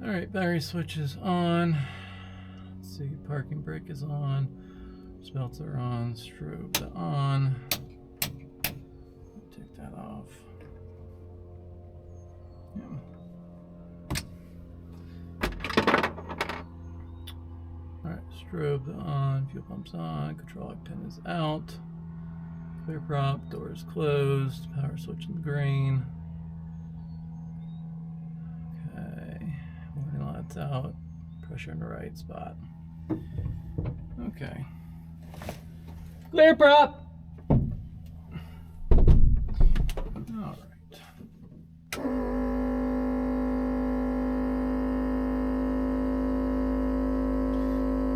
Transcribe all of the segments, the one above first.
Alright, battery switch is on. Let's see, parking brake is on. Belts are on, strobes are on. Take that off. Yeah. Alright, strobe on, fuel pump's on, control lock pin is out. Clear prop, door is closed, power switch in green. Okay, warning lights out, pressure in the right spot. Okay. Clear prop! Alright.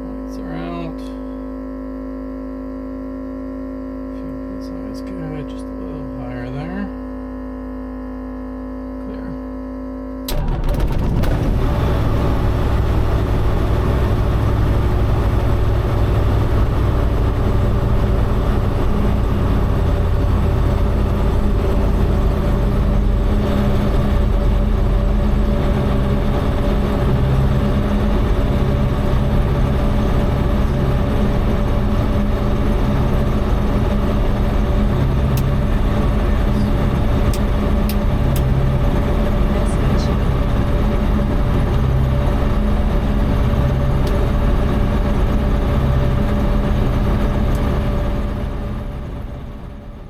Lights are out. Fuel PSI is good, just a little higher there. Clear.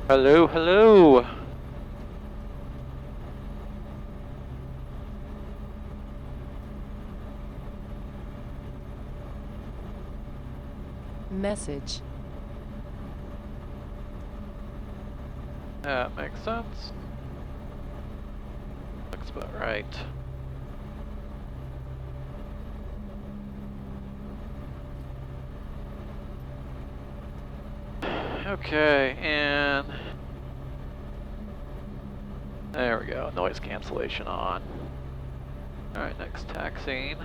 Hello, hello. Message. That makes sense. Looks about right. Okay, and there we go, noise cancellation on. Alright, next taxiing.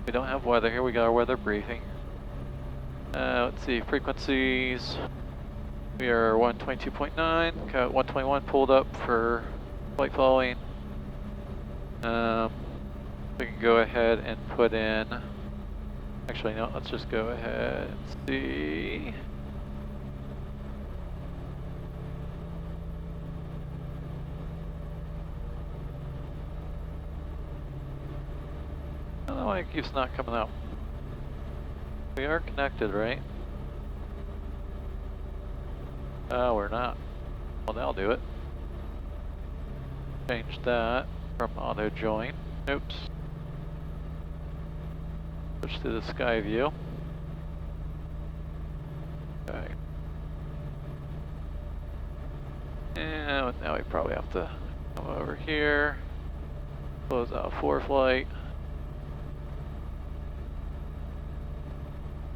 We don't have weather here, we got our weather briefing. Let's see, frequencies. We are 122.9, got 121 pulled up for flight following. We can go ahead and put in, actually no, let's just go ahead and see. I don't know why it keeps not coming up. We are connected, right? Oh, we're not. Well, that'll do it. Change that from auto join. Oops. Switch to the sky view. Okay. And now we probably have to come over here. Close out 4 flight.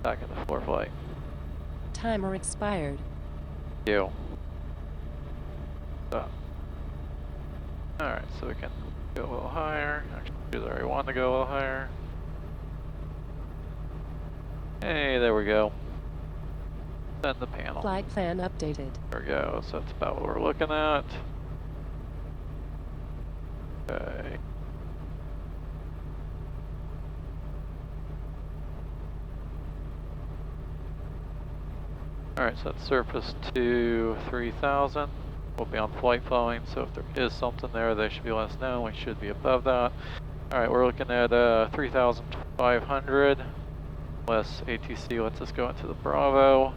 Back into 4 flight. Timer expired. You. So. Alright, so we can go a little higher. Actually, we already want to go a little higher. Hey, there we go. Send the panel. Flight plan updated. There we go, so that's about what we're looking at. Okay. Alright, so that's surface to 3000. We'll be on flight following, so if there is something there, they should be letting us know. We should be above that. Alright, we're looking at 3,500. Less ATC lets us go into the Bravo.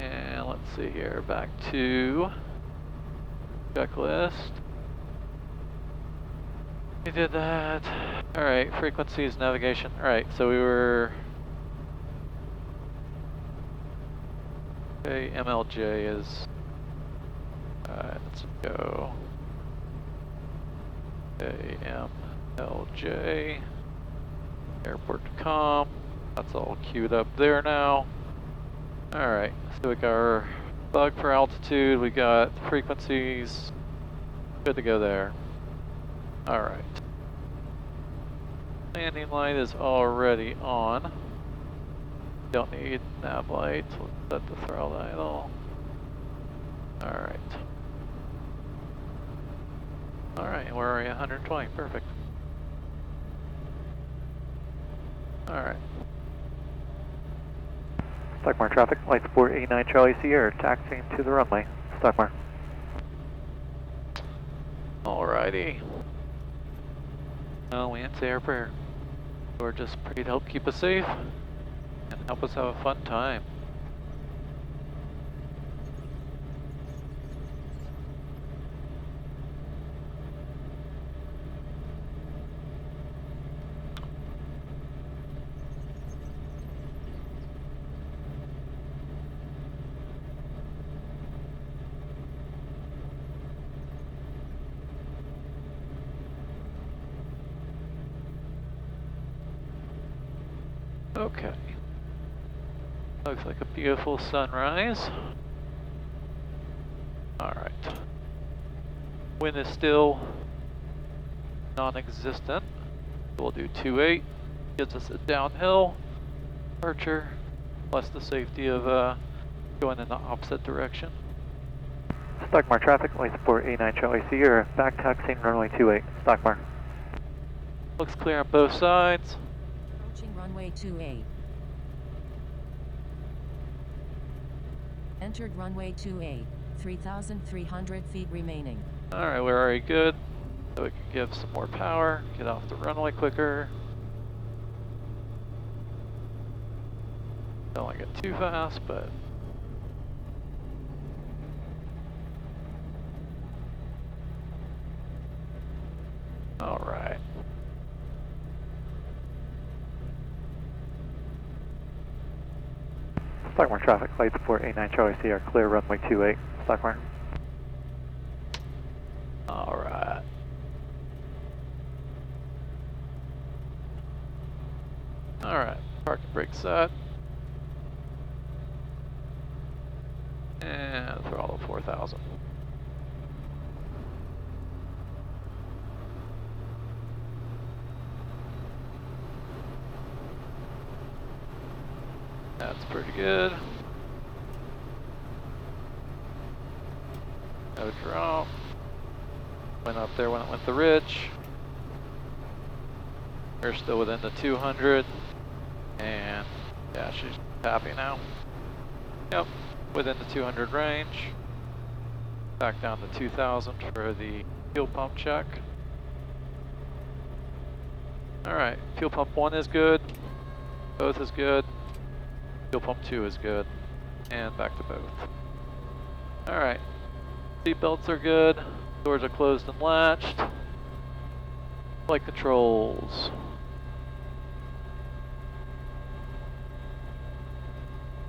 And let's see here, back to checklist. We did that. Alright, frequencies, navigation. Alright, so we were... KMLJ is... let's go... KMLJ... Airport to com. That's all queued up there now. Alright, so we got our bug for altitude, we got frequencies. Good to go there. Alright. Landing light is already on. Don't need nav light. Let's set the throttle idle. Alright. Alright, where are you? 120, perfect. Alright. Stockmar traffic, lights 489 Charlie Sierra, taxiing to the runway. Stockmar. Alrighty. Well, we didn't say our prayer. Or just pray to help keep us safe and help us have a fun time. Okay. Looks like a beautiful sunrise. Alright. Wind is still non-existent. We'll do 2-8. Gives us a downhill departure, plus the safety of going in the opposite direction. Stockmar traffic, lights 489 Charlie Sierra, back taxiing runway 28. Stockmar. Looks clear on both sides. Approaching runway 28. Entered runway 28. 3,300 feet remaining. Alright, we're already good. So we can give some more power, get off the runway quicker. Don't want to get too fast, but alright. Stockmar traffic, lights 489 Charlie Sierra, clear runway 28. Stockmar. Alright. Alright, parking brake set. And throttle 4,000. That's pretty good. No drop. Went up there when it went the ridge. We're still within the 200. And yeah, she's happy now. Yep, within the 200 range. Back down to 2,000 for the fuel pump check. Alright, fuel pump 1 is good. Both is good. Fuel pump 2 is good. And back to both. Alright. Seat belts are good. Doors are closed and latched. Flight controls.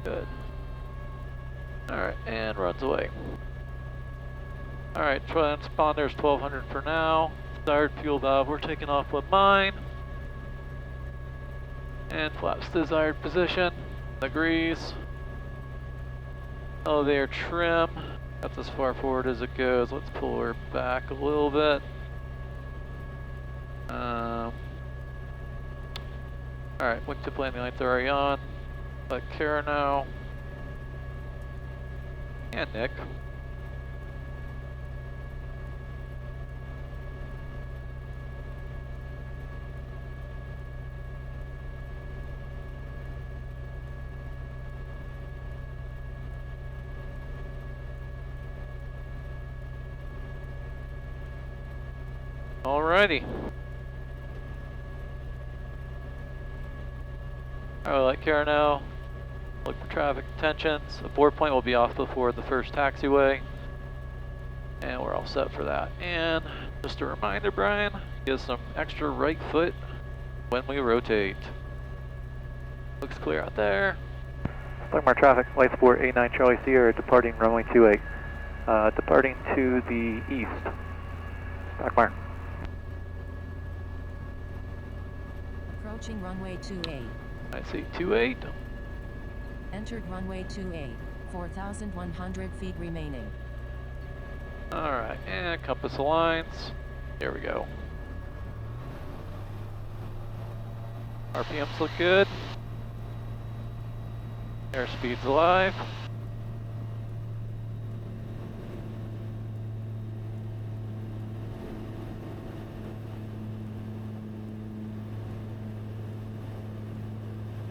Good. Alright, and runs away. Alright, transponder's 1200 for now. Desired fuel valve, we're taking off with mine. And flaps desired position. Agrees. Elevator trim. That's as far forward as it goes. Let's pull her back a little bit. Alright, wingtip landing lights are already on. Let Kara know. And Nick. Alrighty. Alright, let Kara know. Look for traffic intentions. A board point will be off before the first taxiway. And we're all set for that. And just a reminder, Brian, get some extra right foot when we rotate. Looks clear out there. Stockmar traffic, lights 489 Charlie Sierra, departing runway 28. Departing to the east. Stockmar. Approaching runway 28. I see 28. Entered runway 28. 4,100 feet remaining. Alright, and compass aligns. There we go. RPMs look good. Airspeed's alive.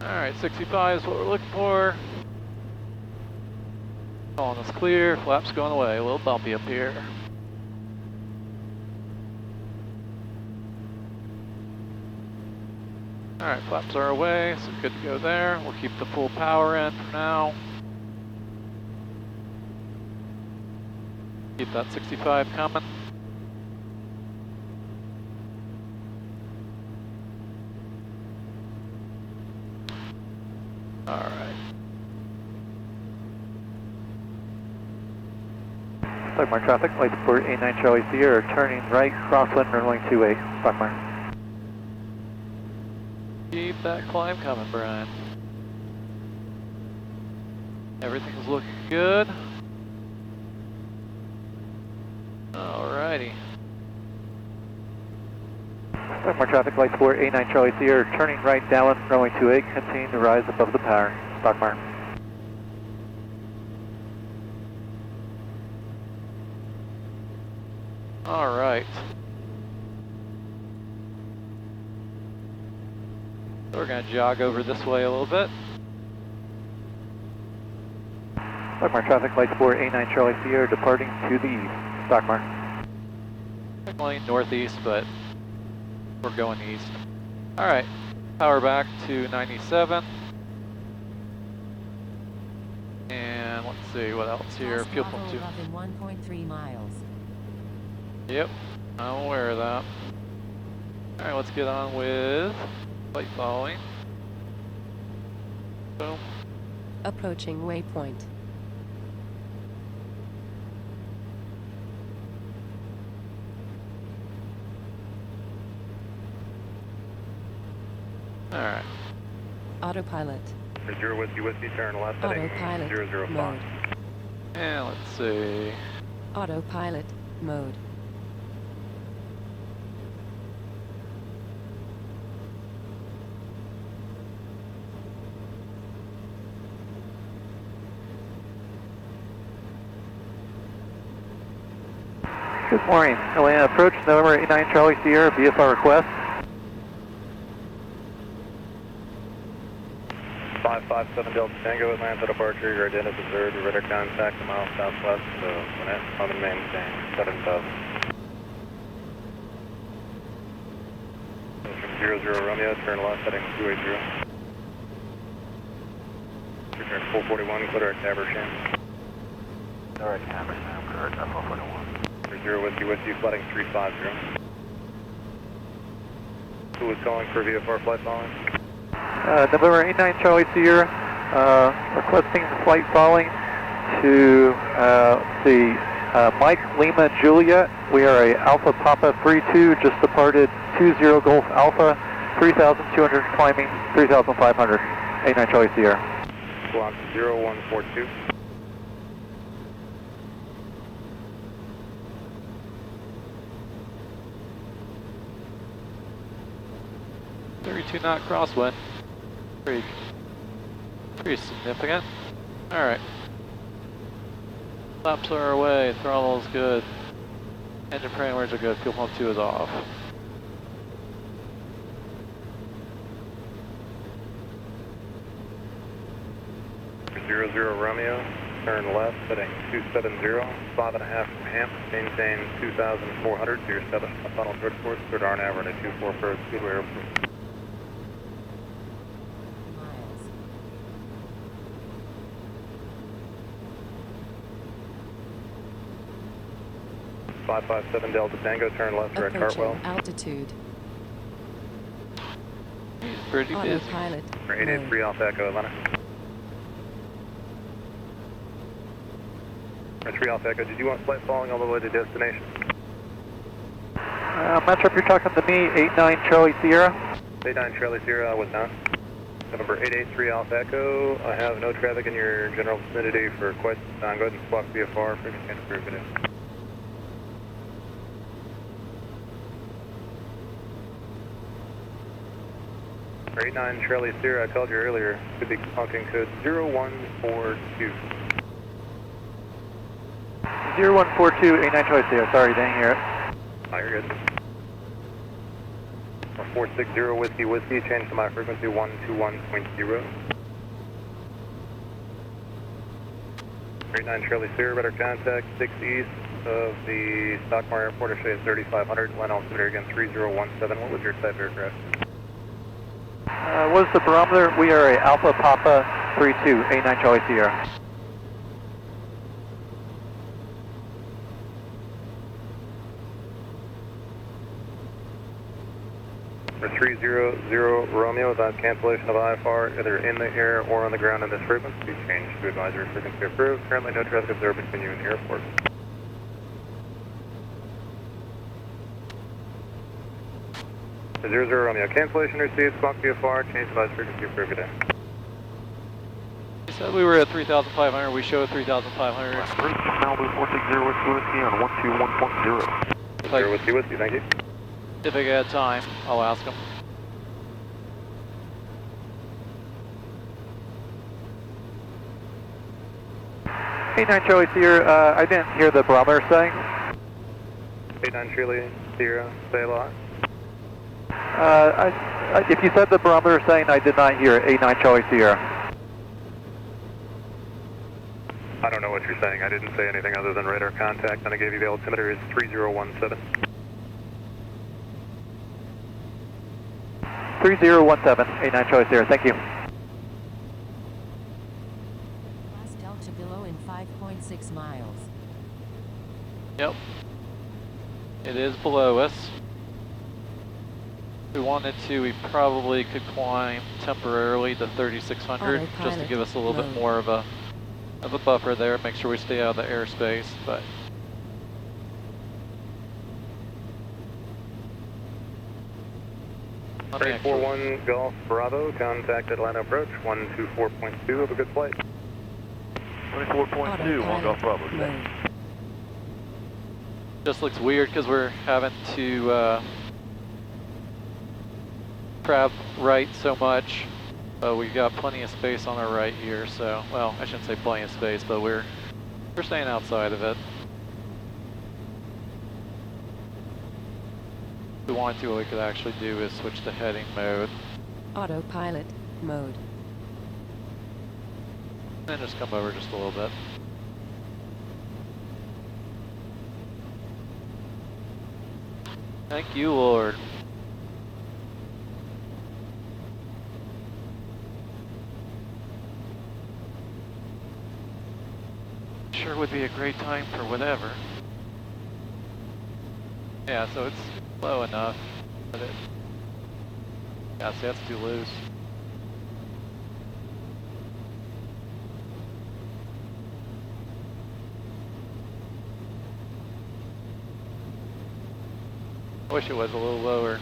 Alright, 65 is what we're looking for. Calling us clear, flaps going away, a little bumpy up here. Alright, flaps are away, so good to go there. We'll keep the full power in for now. Keep that 65 coming. Alright. Stock mark traffic, light sport A9 Charlie Sierra, turning right, crosswind, runway 28, stock mark. Keep that climb coming, Brian. Everything's looking good. Alrighty. Stock mark traffic, light sport A9 Charlie Sierra, turning right, downwind, runway 28, continue to rise above the power, stock mark. Alright. So we're going to jog over this way a little bit. Stock mark traffic, light sport A9 Charlie Sierra, departing to the east, stock mark. Technically northeast, but we're going east. Alright, power back to 97. And let's see what else here. Fuel pump 2. In 1.3 miles. Yep, I'm aware of that. Alright, let's get on with flight following. Boom. Approaching waypoint. Alright. Autopilot. 0 Whiskey, turn left heading Autopilot 005. mode. And let's see. Autopilot mode. Good morning, Atlanta approach, November 89 Charlie Sierra, VFR request. 557 Delta Tango, Atlanta departure, your identity observed, your radar contact a mile southwest, so on the maintain, 7000. From 00 Romeo, turn left heading 280. Return 441, clear at Caversham. Clear at Caversham, clear at 441. 0 Whiskey, flooding 350. Who is calling for VFR flight following? November 89 Charlie Sierra, requesting the flight following to Mike Lima Juliet. We are a Alpha Papa 32, just departed 20 Golf Alpha, 3,200 climbing, 3,500, 89 Charlie Sierra. Block 0142. 32 knot crosswind. Pretty significant. Alright. Flaps are away, throttle's good. Engine parameters are good, fuel pump 2 is off. Zero Romeo, turn left, heading 270, 5.5 from Hamp, maintain 2,400 to your 7 funnel third course, third R and average at 24 first Speedway Airport. 557 Delta Tango, turn left, direct Hartwell. Altitude. He's pretty busy. Autopilot. 883 Alpha Echo, Atlanta. 3 Alpha Echo, did you want flight following all the way to destination? I'm not sure if you're talking to me, 89 Charlie Sierra. 89 Charlie Sierra, I was not. Number 883 Alpha Echo, I have no traffic in your general vicinity for quite some time. Go ahead and squawk VFR if you can approve it. 89 Charlie Sierra, I called you earlier. Could be honking code 0142. 0142, 89 Charlie Sierra. Sorry, didn't hear it. Oh, you're good. 460 Whiskey Whiskey, change to my frequency 121.0. 39 Charlie Sierra, better contact 6 east of the Stockmar Airport, Australia 3500, land altimeter again 3017. What was your type aircraft? What is the barometer? We are a Alpha Papa 32, 89 Charlie Sierra. For 300 Romeo, without cancellation of IFR, either in the air or on the ground in this frequency, change to advisory frequency approved. Currently no traffic observed between you and the airport. For 00 Romeo, cancellation received, squawk VFR, change advisory frequency approved. Good day. You said we were at 3,500, we showed 3,500. Malibu 460 Whiskey Whiskey on 121.0. 0 Whiskey Whiskey, thank you. If I get time, I'll ask him. Hey, 9 Charlie Sierra, I didn't hear the barometer saying. 89 Charlie Sierra, say a lot. If you said the barometer saying, I did not hear it. 89 Charlie Sierra. I don't know what you're saying. I didn't say anything other than radar contact, and I gave you the altimeter is 3017. 3017, 89 Charlie Sierra, thank you. Class Delta below in 5.6 miles. Yep. It is below us. If we wanted to, we probably could climb temporarily to 3,600 just to Autopilot give us a little bit mode. more of a buffer there, make sure we stay out of the airspace, but let me actually- 341 Golf Bravo, contact Atlanta approach 124.2. Have a good flight. 24.2, 1 Golf Bravo. Mode. just looks weird because we're having to crab right so much. We've got plenty of space on our right here, so, well, I shouldn't say plenty of space, but we're staying outside of it. If we wanted to, what we could actually do is switch to heading mode, Autopilot mode. and then just come over just a little bit. Thank you, Lord. Sure would be a great time for whatever. Yeah, so it's low enough, but it... Yeah, see, that's too loose. I wish it was a little lower.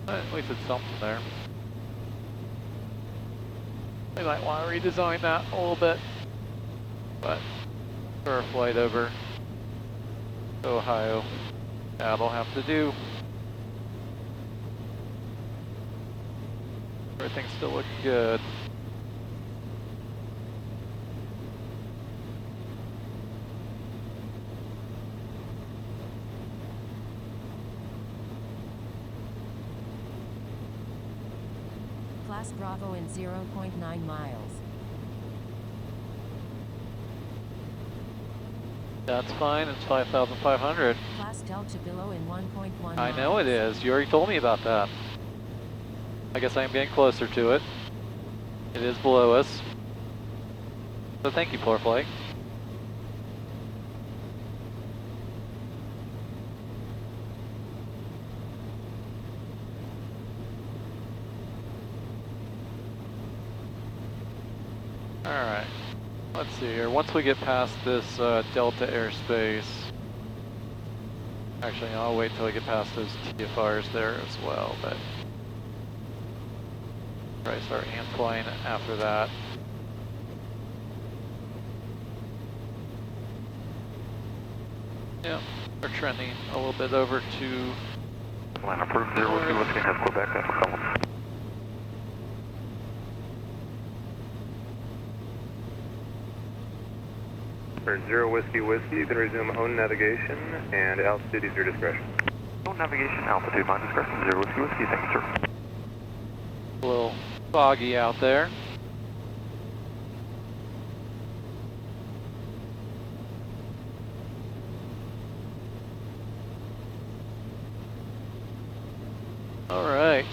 But at least it's something there. We might want to redesign that a little bit, but for a flight over to Ohio, that'll have to do. Everything's still looking good. Class Bravo in 0.9 miles. That's fine, it's 5,500. Class Delta below in 1.1 I know miles. it is, you already told me about that. I guess I am getting closer to it. It is below us. So thank you, Poorflight. Alright, let's see here. Once we get past this Delta airspace, actually I'll wait till we get past those TFRs there as well, but probably start hand flying after that. Yeah, we're trending a little bit over to... Atlanta approved 0 Whiskey Whiskey has Quebec at McCollum. For 0 Whiskey Whiskey, you can resume own navigation, and altitude is your discretion. Own navigation, altitude, my discretion, 0 Whiskey Whiskey, thank you, sir. A little foggy out there. All right.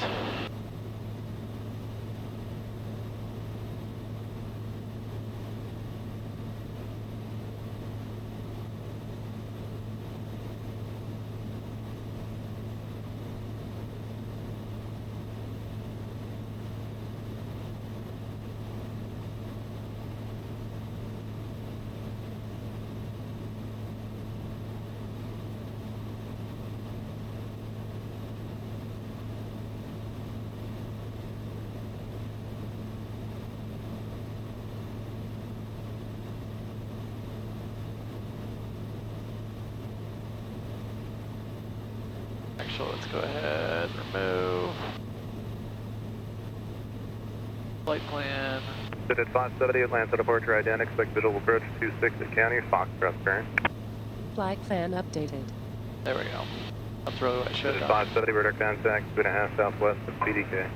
Actually, let's go ahead, remove flight plan. Sit at 570, Atlanta departure, ident, expect visual approach 26 at County, Foxtrot current. Flight plan updated. There we go. That's really what I should Sit have at done. 570, radar contact, 2.5 southwest of PDK.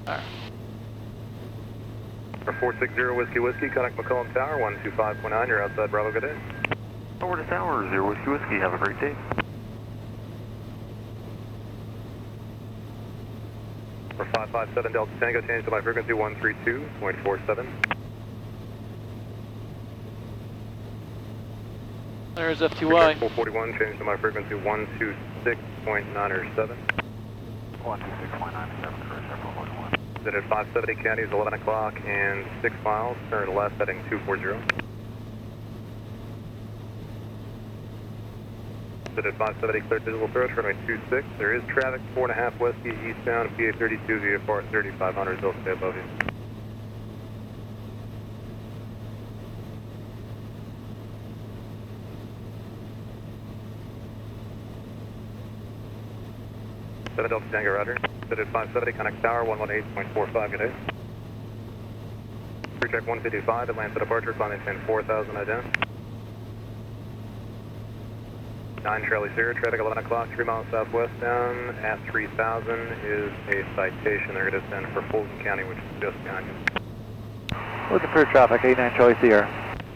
Alright. For 460 Whiskey Whiskey, contact McCollum Tower, 125.9, you're outside Bravo, good day. Over to Tower, 0 Whiskey Whiskey, have a great day. For 557 Delta Tango, change to my frequency 132.47. There's FTY. 441, change to my frequency 126.907. 126.97, correct, 441. Sit at 570 County is 11 o'clock and 6 miles, turn to left heading 240. Sit at 570, clear visual approach, runway 26. There is traffic, 4.5 Whiskey, eastbound, PA-32, VFR 3500, they'll stay above you. Set at Delta Tango, roger. Sit at 570, connect tower, 118.45, good day. Pre-check 155, Atlanta departure, climb maintain 4000, ident. 9 Charlie Sierra, traffic 11 o'clock, 3 miles southwest down at 3000 is a citation. They're going to send for Fulton County, which is just behind you. Looking for traffic, 89 Charlie Sierra.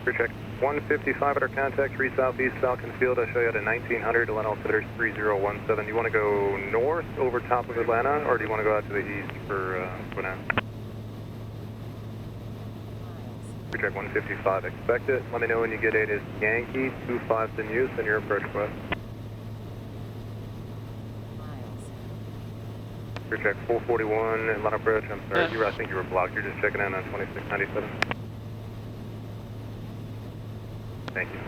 Pre-check 155 at our contact, 3 southeast Falcon Field. I'll show you at a 1900, Atlanta altimeter 3017. Do you want to go north over top of Atlanta, or do you want to go out to the east for now? Pre-check 155, expect it. Let me know when you get it. Is Yankee 25's in use and your approach west. Pre-check 441, Atlanta approach. I'm sorry, Yeah. I think you were blocked. You're just checking in on 2697. Thank you.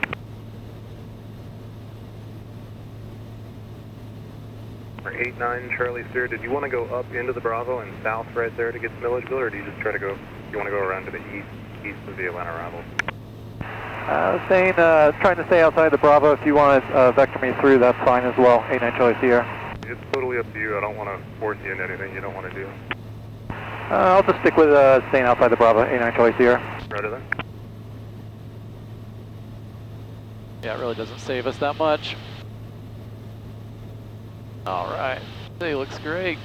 For 89 Charlie Sierra, did you want to go up into the Bravo and south right there to get to Milledgeville, or do you just try to go, you want to go around to the east of the Atlanta arrival? Trying to stay outside the Bravo. If you want to vector me through, that's fine as well, 89 Charlie Sierra. It's totally up to you. I don't want to force you into anything you don't want to do. I'll just stick with staying outside the Bravo, 89 Charlie Sierra. Roger then. Yeah, it really doesn't save us that much. Alright. He looks great.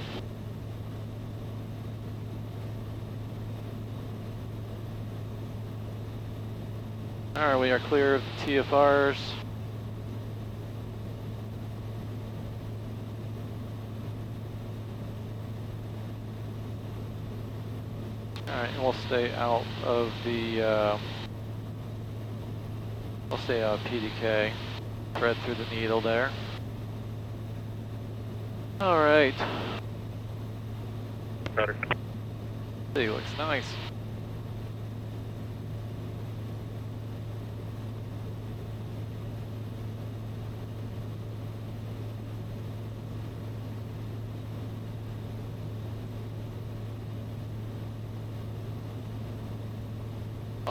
Alright, we are clear of the TFRs. Alright, and we'll stay out of the, we'll stay out of PDK. Thread through the needle there. Alright. Roger. He looks nice.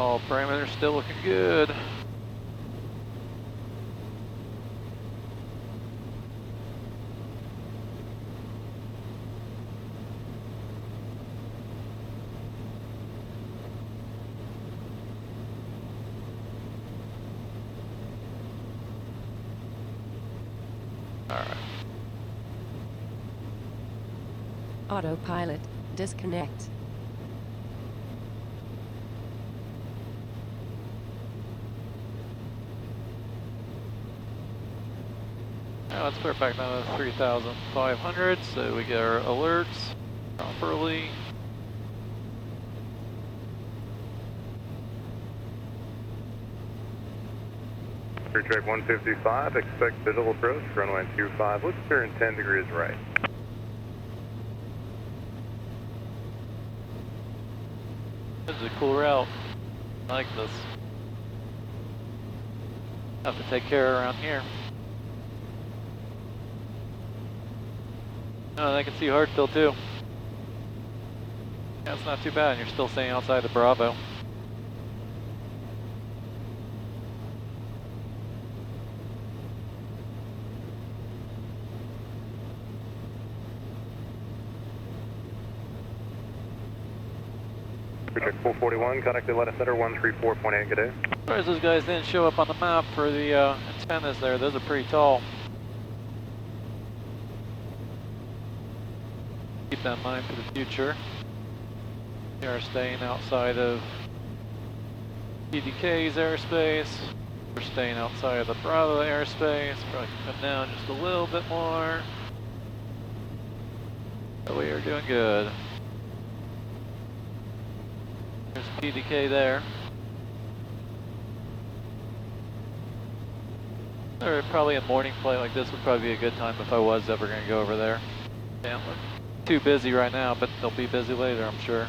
All parameters still looking good. Alright. Autopilot, disconnect. Now let's put it back down to 3,500 so we get our alerts properly. Clear track 155, expect visual approach, runway 25, looks clear and 10 degrees right. This is a cool route. I like this. Have to take care around here. Oh, and I can see Hartsville too. Yeah, it's not too bad. You're still staying outside the Bravo. Check 441, contact the Atlanta Center 134.8, good day. As those guys didn't show up on the map for the antennas there, those are pretty tall. Keep that in mind for the future. We are staying outside of PDK's airspace. We're staying outside of the Bravo airspace. Probably come down just a little bit more. But we are doing good. There's PDK there. Or probably a morning flight like this would probably be a good time if I was ever going to go over there. Can't look too busy right now, but they'll be busy later, I'm sure.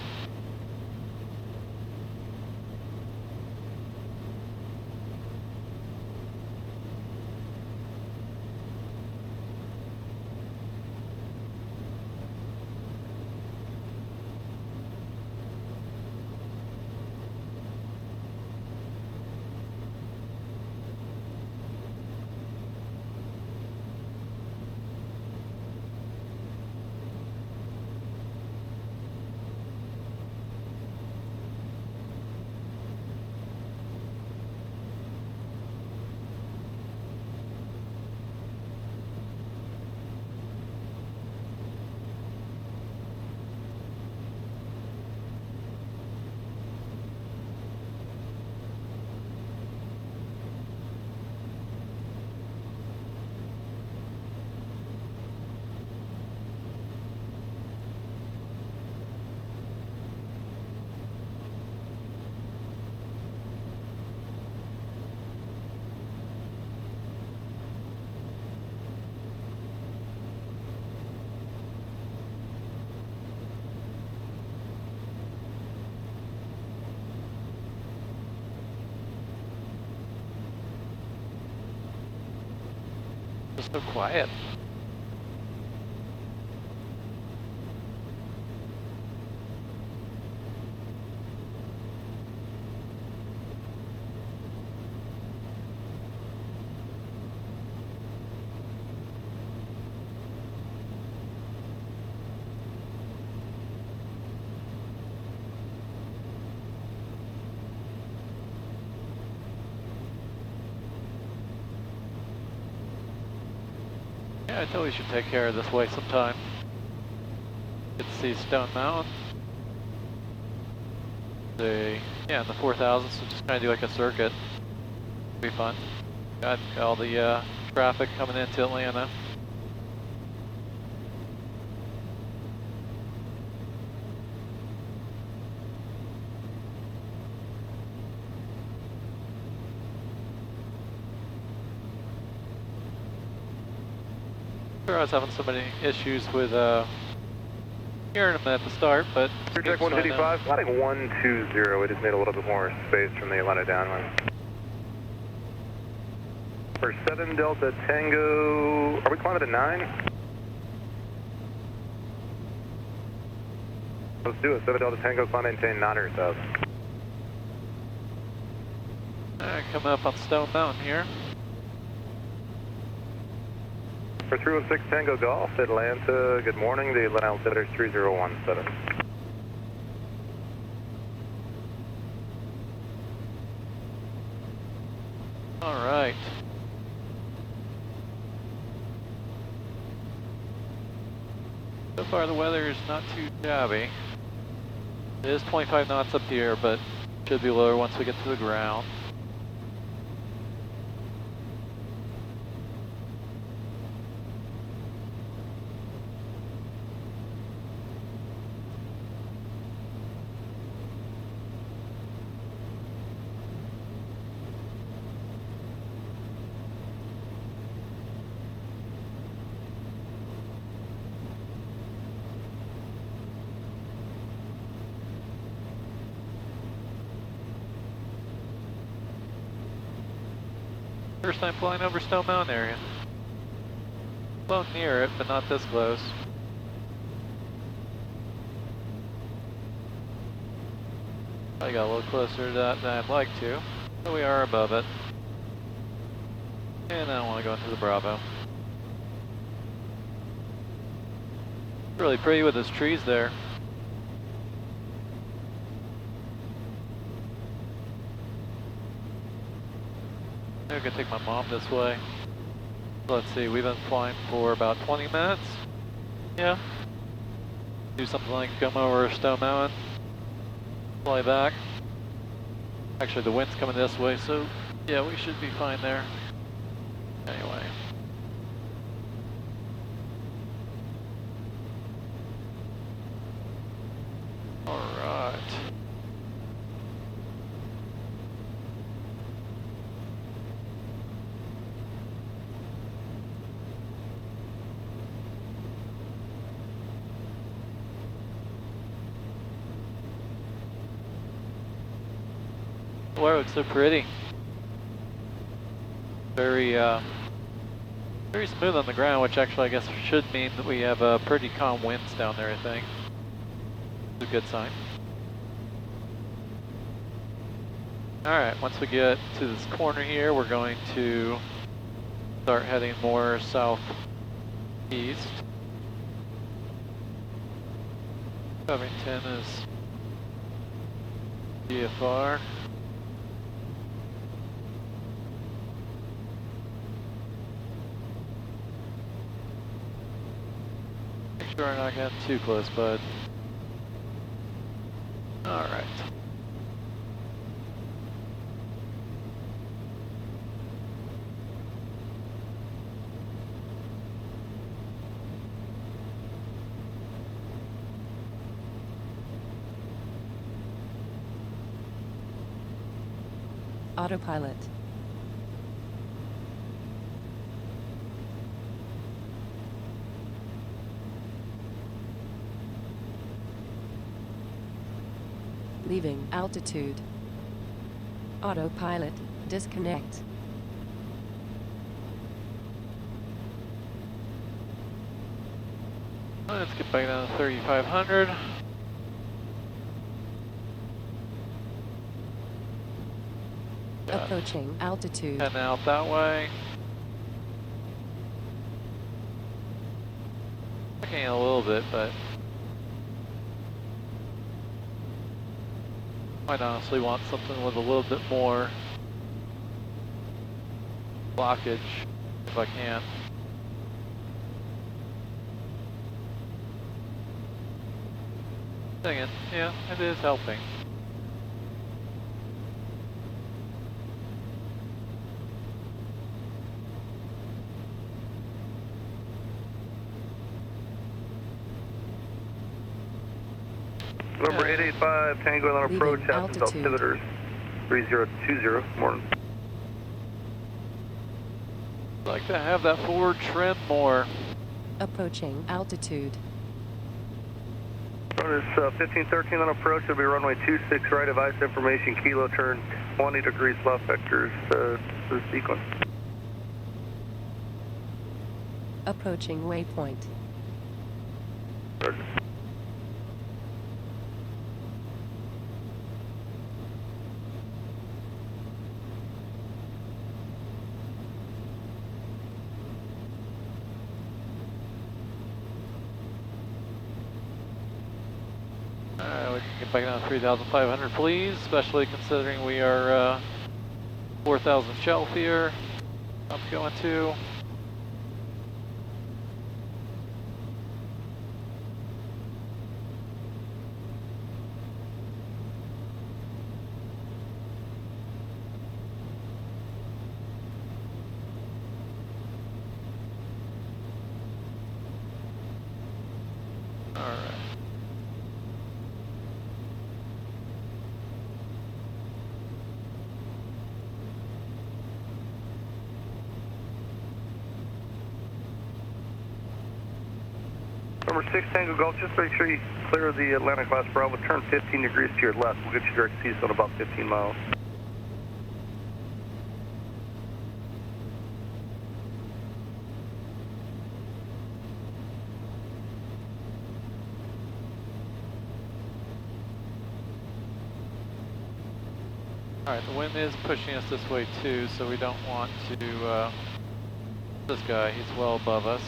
Just so quiet. Yeah, I totally should take care of this way sometime. Get to see Stone Mountain. Yeah, in the 4,000, so just kind of do like a circuit. Be fun. Got all the traffic coming into Atlanta. I was having so many issues with hearing them at the start, but Clear track 155, flying 120, we just need a little bit more space from the Atlanta downwind. For 7 Delta Tango, are we climbing at 9? Let's do it, 7 Delta Tango, climb maintain 900,000. Alright, coming up on Stone Mountain here. For 316 Tango Golf, Atlanta, good morning. The Atlanta altimeter is 3017. Alright. So far the weather is not too shabby. It is 25 knots up here, but should be lower once we get to the ground. First time flying over Stone Mountain area. Flown near it, but not this close. I got a little closer to that than I'd like to, but we are above it. And I don't want to go into the Bravo. Really pretty with those trees there. I'm gonna take my mom this way. Let's see, we've been flying for about 20 minutes. Yeah. Do something like come over Stone Mountain, fly back. Actually, the wind's coming this way, so yeah, we should be fine there. Anyway. Alright. Wow, it's so pretty. Very, very smooth on the ground, which actually I guess should mean that we have pretty calm winds down there, I think. It's a good sign. Alright, once we get to this corner here, we're going to start heading more southeast. Covington is GFR. Make sure we're not getting too close, bud. Alright. Autopilot. Leaving altitude. Autopilot, disconnect. Let's get back down to 3,500. Approaching altitude. Heading out that way. Looking a little bit, but I'd honestly want something with a little bit more blockage if I can. Dang it, yeah, it is helping. Number 885, Tango on approach, Leaving Hampton's altitude. altimeter 3020, morning. I'd like to have that forward trim more. Approaching altitude. Run is 1513 on approach, it'll be runway 26 right, advice information, kilo turn 20 degrees left vectors, the sequence. Approaching waypoint. Roger. back down to 3,500 please, especially considering we are 4,000 shelf here. I'm going to. Alright. Number 6 Tango Golf, just make sure you clear the Atlanta class Bravo, turn 15 degrees to your left. We'll get you direct east on about 15 miles. Alright, the wind is pushing us this way too, so we don't want to, this guy, he's well above us.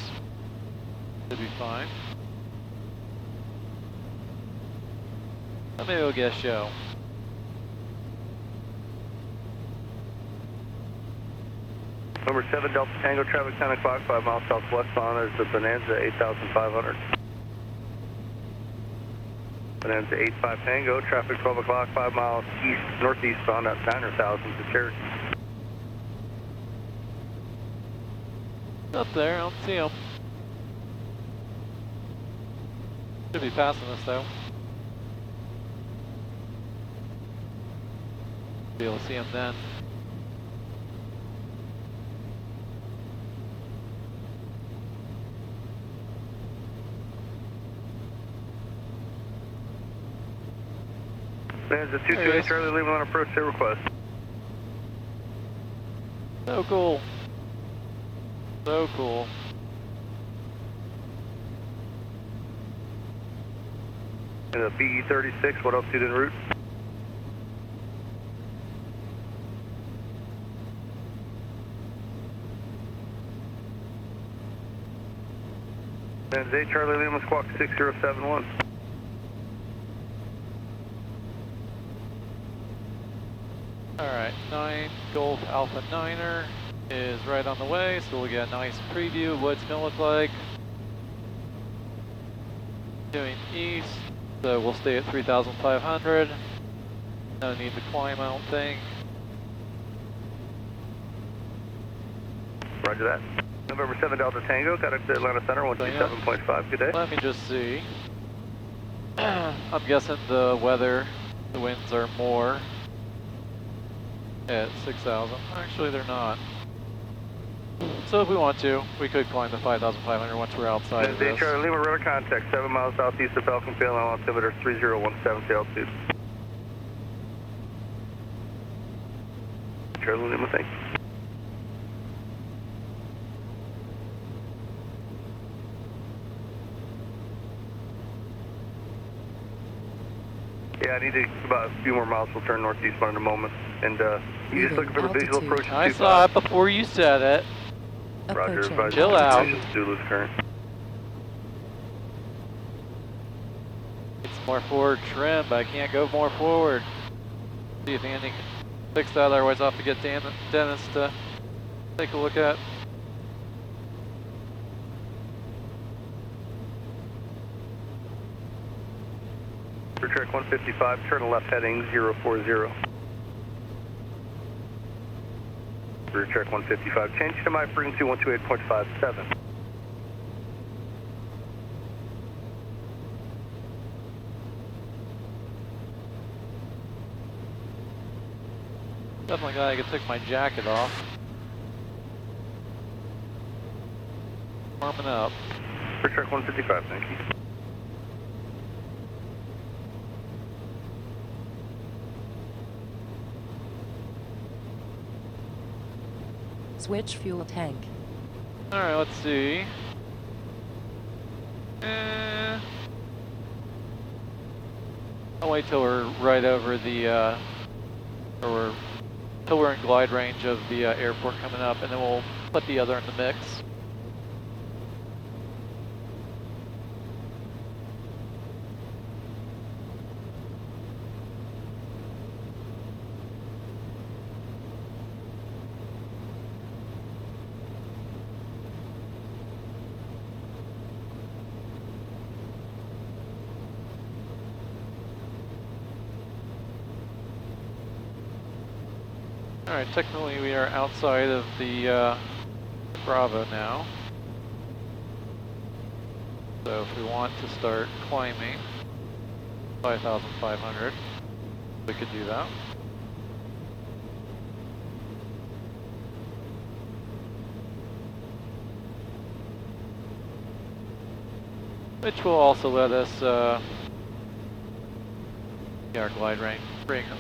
Should be fine. But maybe we'll get a show. Number 7 Delta Tango, traffic 10 o'clock, 5 miles southwest on is the Bonanza 8500. Bonanza 85 Tango, traffic 12 o'clock, 5 miles east, northeast bound at 900,000 to Cherokee. Up there, I don't see him. Should be passing us though. Be able to see him then. Bonanza 228 Charlie, leaving on approach, say request. So cool. So cool. And the BE36, what altitude en route? Bonanza 8 Charlie, Lima Squawk 6071. Alright, 9 Golf Alpha 9er is right on the way, so we'll get a nice preview of what it's going to look like. Doing east, so we'll stay at 3,500. No need to climb, I don't think. Roger that. November 7 Delta Tango, contact the Atlanta Center, 127.5, good day. Let me just see. I'm guessing the weather, the winds are more at 6,000. Actually, they're not. So if we want to, we could climb the 5,500 once we're outside of this. Charlie Lima, radar contact, 7 miles southeast of Falcon Field, altimeter 3017 altitude. Charlie Lima, thank you. Yeah, I need to, about a few more miles, we'll turn northeastbound in a moment. And you just looking for the visual approach? I saw it before you said it. Roger, advise chill out. Zulu's current. It's more forward trim, but I can't go more forward. See if Andy can fix that, otherwise I'll have to get Dennis to take a look at. For track 155, turn left heading 040. For track 155, change to my frequency 128.57. Definitely glad I could take my jacket off. Warming up. For track 155, thank you. Switch fuel tank. Alright, let's see. I'll wait till we're right over the, till we're in glide range of the airport coming up, and then we'll put the other in the mix. Alright, technically we are outside of the Bravo now. So if we want to start climbing 5,500, we could do that. Which will also let us get our glide ring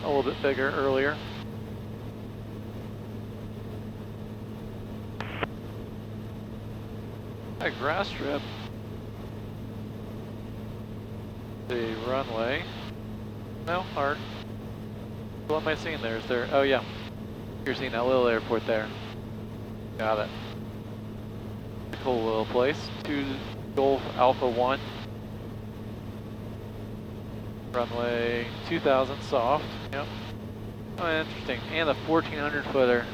a little bit bigger earlier. A grass strip. The runway. No, art. What am I seeing there? Is there? Oh yeah. You're seeing that little airport there. Got it. Cool little place. 2 Golf Alpha 1. Runway 2000 soft. Yep. Oh, interesting. And a 1400 footer.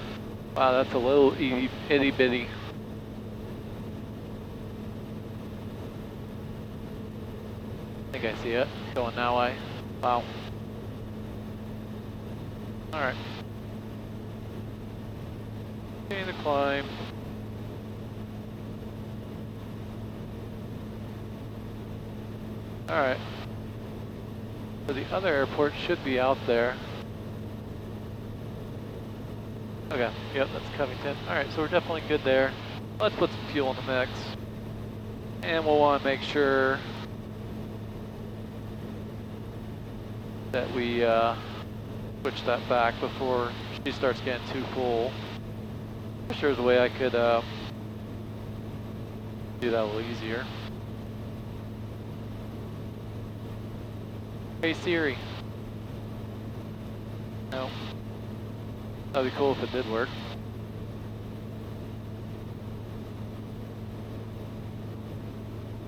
Wow, that's a little itty bitty. I think I see it. Going that way. Wow. Alright. Continue to climb. Alright. So the other airport should be out there. Okay, yep, that's Covington. Alright, so we're definitely good there. Let's put some fuel in the mix. And we'll want to make sure that we switch that back before she starts getting too full. I'm sure there's a way I could do that a little easier. Hey Siri. No. That'd be cool if it did work.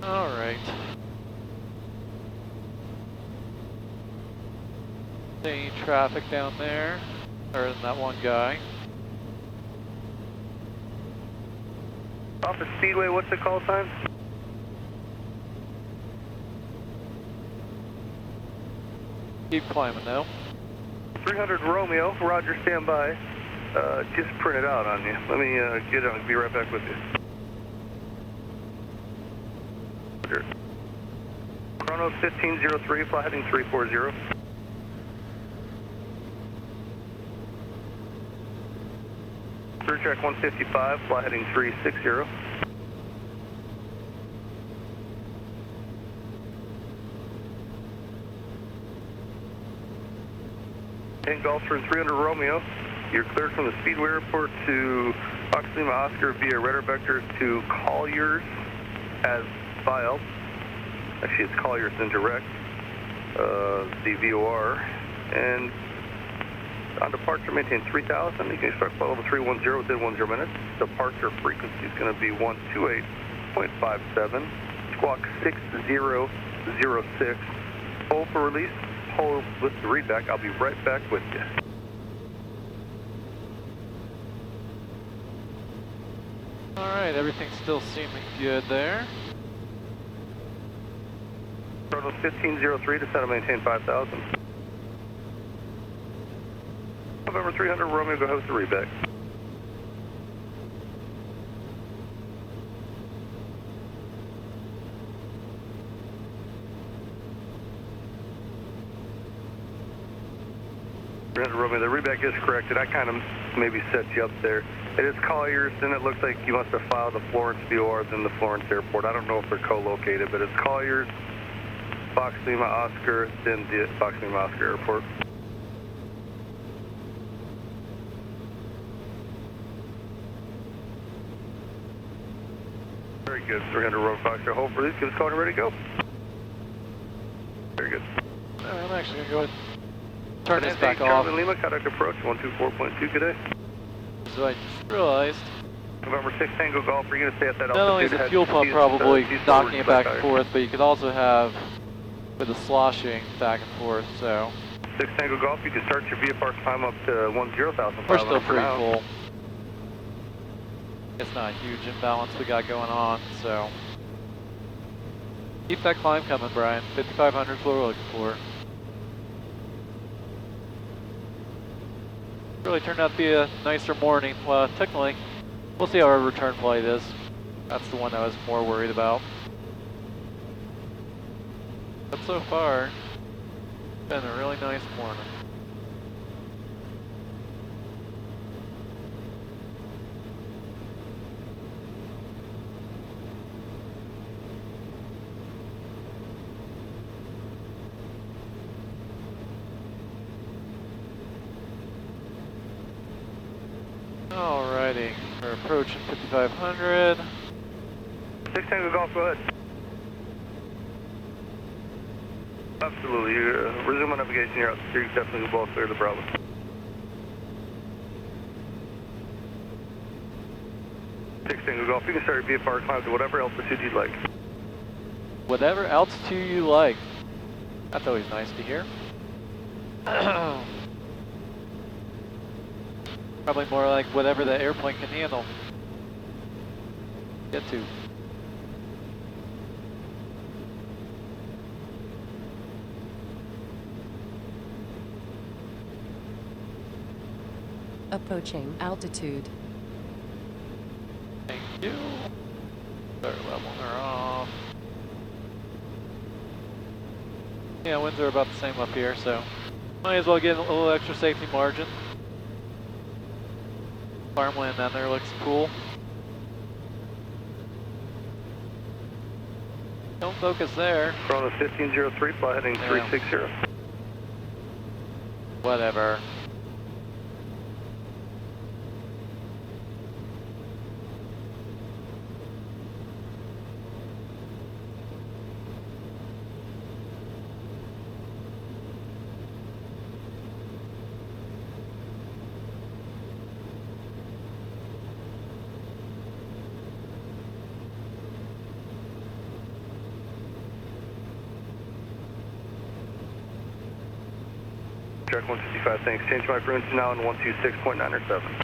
Alright. Any traffic down there, other than that one guy. Off the Speedway, what's the call sign? Keep climbing though. 300 Romeo, Roger, stand by. Just print it out on you. Let me get on, be right back with you. Roger. Chrono 1503, fly heading 340. Through track 155, fly heading 360. And Golf for 300 Romeo, you're cleared from the Speedway Airport to Fox Lima Oscar via radar vector to Colliers as filed. Actually, it's Colliers indirect, the VOR. And on departure, maintain 3000. You can expect flight level 310 within 10 minutes. Departure frequency is going to be 128.57. Squawk 6006. Hold for release. Hold with the readback. I'll be right back with you. Alright, everything's still seeming good there. Total 1503 to set and maintain 5000. November 300 Romeo, go ahead with the readback. Romeo, the readback is corrected. I kind of maybe set you up there. It is Colliers, then it looks like you must have filed the Florence VOR than the Florence Airport. I don't know if they're co-located, but it's Colliers, Fox Lima Oscar, then the Fox Lima Oscar Airport. Very good, 300 Road Fox. Hold for these, give us a call and ready to go. Very good. I'm actually going to go ahead and turn this back off. Charlie Lima, contact approach 124.2 today. So I just realized, November 6 Tango Golf, are you going to stay at that not only is the fuel pump probably knocking it back and forth, but you could also have with the sloshing back and forth, so. 6 Tango Golf, you can start your VFR climb up to 10,500. We're still pretty full. It's not a huge imbalance we got going on, so. Keep that climb coming, Brian. 5,500 is what we're looking for. Really turned out to be a nicer morning. Well, technically, we'll see how our return flight is. That's the one I was more worried about. But so far, it's been a really nice morning. Alrighty, we're approaching 5,500. 6 Tango Golf, go ahead. Absolutely, resume on navigation here. You're definitely well clear the Bravo. Six Tango Golf, you can start your VFR climb to whatever altitude you'd like. Whatever altitude you like. That's always nice to hear. Probably more like whatever the airplane can handle. Get to. Approaching altitude. Thank you. Start leveling her off. Yeah, winds are about the same up here, so might as well get a little extra safety margin. Farmland down there looks cool. Don't focus there. We're on the 1503, fly heading 360. Whatever. Track 155, thanks. Change my frequency now in 126.907.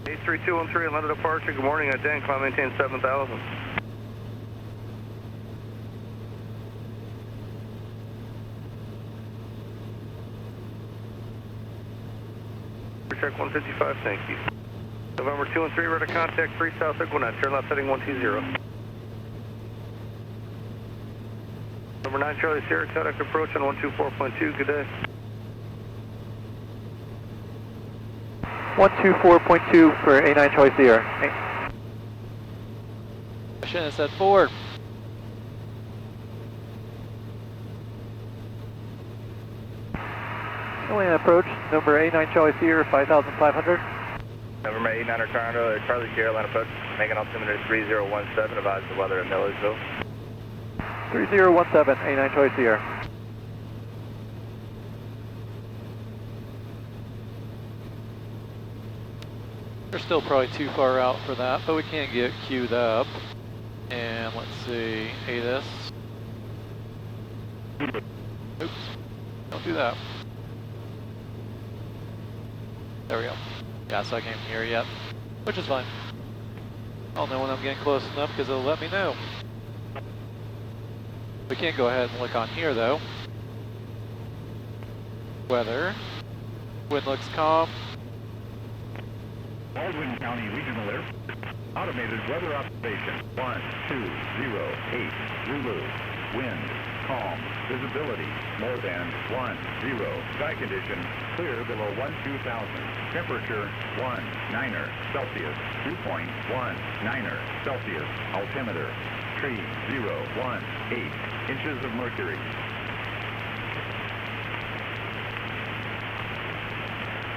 A3213, London departure. Good morning, Dan. Climb maintain 7,000. Track 155, thank you. November 2 and 3, radar contact 3 South Equinox, turn left heading 120. Number 9 Charlie Sierra, Kodak approach on 124.2, good day. 124.2 for A9 Charlie Sierra. I shouldn't have said forward. Land approach, number A9 Charlie Sierra, 5,500. November 89 Toronto, Charlie Sierra, land approach, making altimeter 3017, advise the weather in Millersville. 3017, A9 Charlie Sierra. We're still probably too far out for that, but we can get queued up. And let's see, ATIS. Oops, don't do that. There we go. Yeah, so I can't hear yet, which is fine. I'll know when I'm getting close enough because it'll let me know. We can't go ahead and look on here though. Weather. Wind looks calm. Baldwin County Regional Air Automated Weather Observation 1208 Zulu. Wind calm. Visibility more than 10. Sky condition clear below 12,000. Temperature 19 Celsius. 2.19 Celsius. Altimeter 3018 inches of mercury.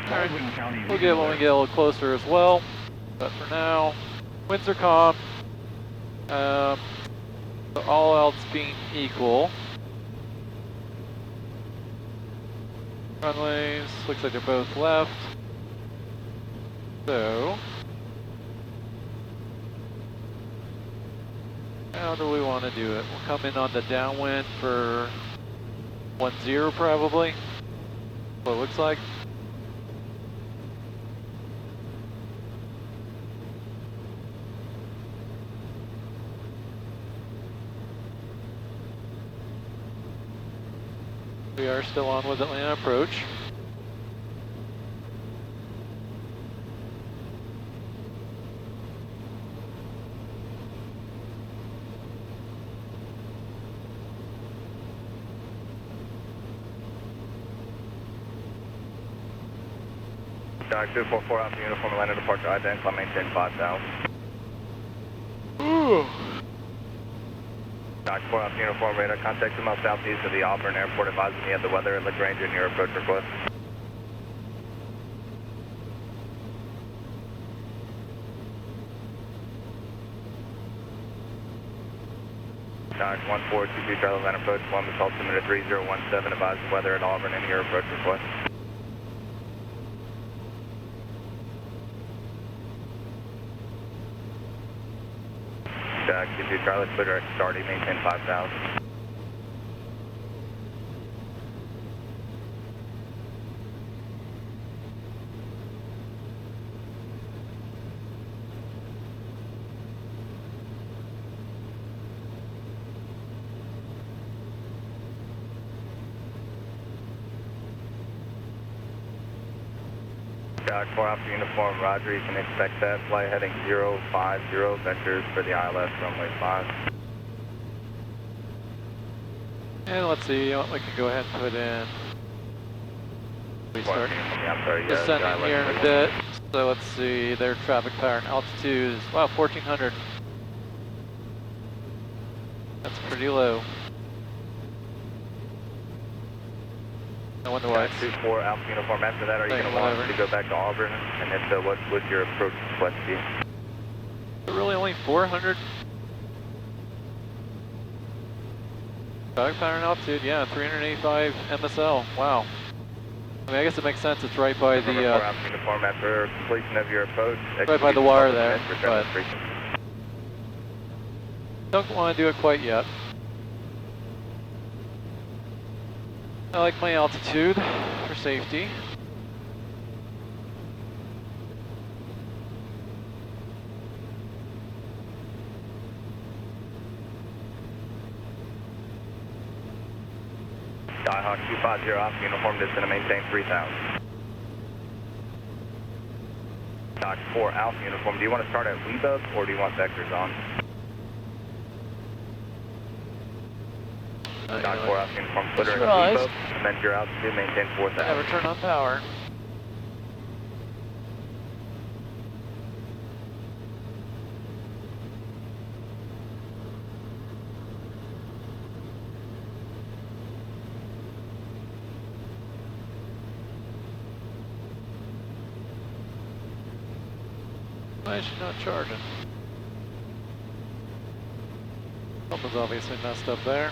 Alright, we'll get when we get a little closer as well, but for now, winds are calm. So all else being equal, runways, looks like they're both left. So, how do we want to do it? We'll come in on the downwind for 10 probably, what it looks like. We are still on with Atlanta approach. Doc 244 Alpha Uniform Atlanta departure ident, climb maintain 5000. Doc 4 Alpha Uniform radar, contact 2 miles southeast of the Auburn Airport, advising me of the weather at LaGrange and your approach request. Doc 1422 Charlie Atlanta approach, Columbus altimeter 3017, advising weather at Auburn and your approach request. Doc 22 Charlie, clear direct starting, maintain 5000. Doc 4 Alpha Uniform, roger, you can expect that. Flight heading 050, vectors for the ILS runway 5. And let's see, we can go ahead and put in. We start descending here in a bit. So let's see, their traffic pattern altitude is, wow, 1400. That's pretty low. No wonder why. 24 Alpha Uniform, after that, are you going to want to go back to Auburn? And if so, what would your approach request be? Really only 400. Traffic pattern altitude, yeah, 385 MSL, wow. I mean, I guess it makes sense, it's right by the, Uniform, after completion of your approach, right by the wire there, but don't want to do it quite yet. I like my altitude for safety. Skyhawk 250 Alpha Uniform, just going to maintain 3000. Doc 4 Alpha Uniform, do you want to start at Weebub or do you want vectors on? Doc 4 Alpha Uniform, put her in Weebub, amend your altitude, maintain 4000. Never turn on power. Why is she not charging? Something's obviously messed up there.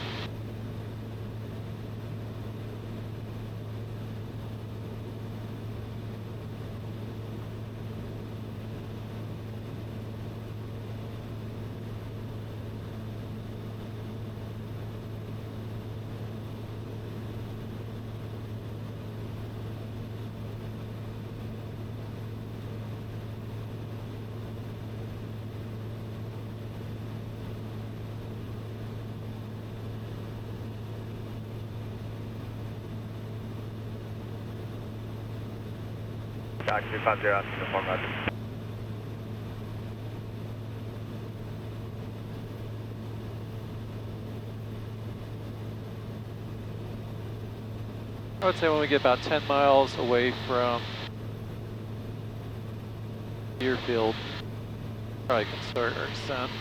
Doc 250 Alpha Uniform, roger. I would say when we get about 10 miles away from Deerfield, probably can start our descent.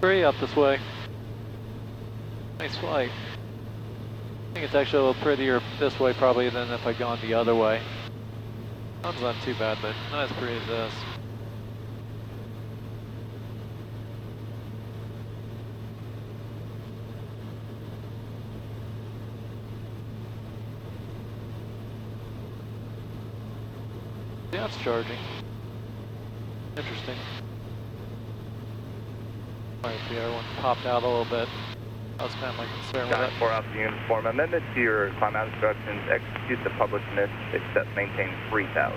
Free up this way. Nice flight. I think it's actually a little prettier this way probably than if I'd gone the other way. Sun's not too bad, but not as pretty as this. Yeah, it's charging. Interesting. Alright, the other one popped out a little bit. That was kind of my concern with it. 4 Alpha Uniform. Amendment to your climb out instructions. Execute the published miss, except maintain 3000.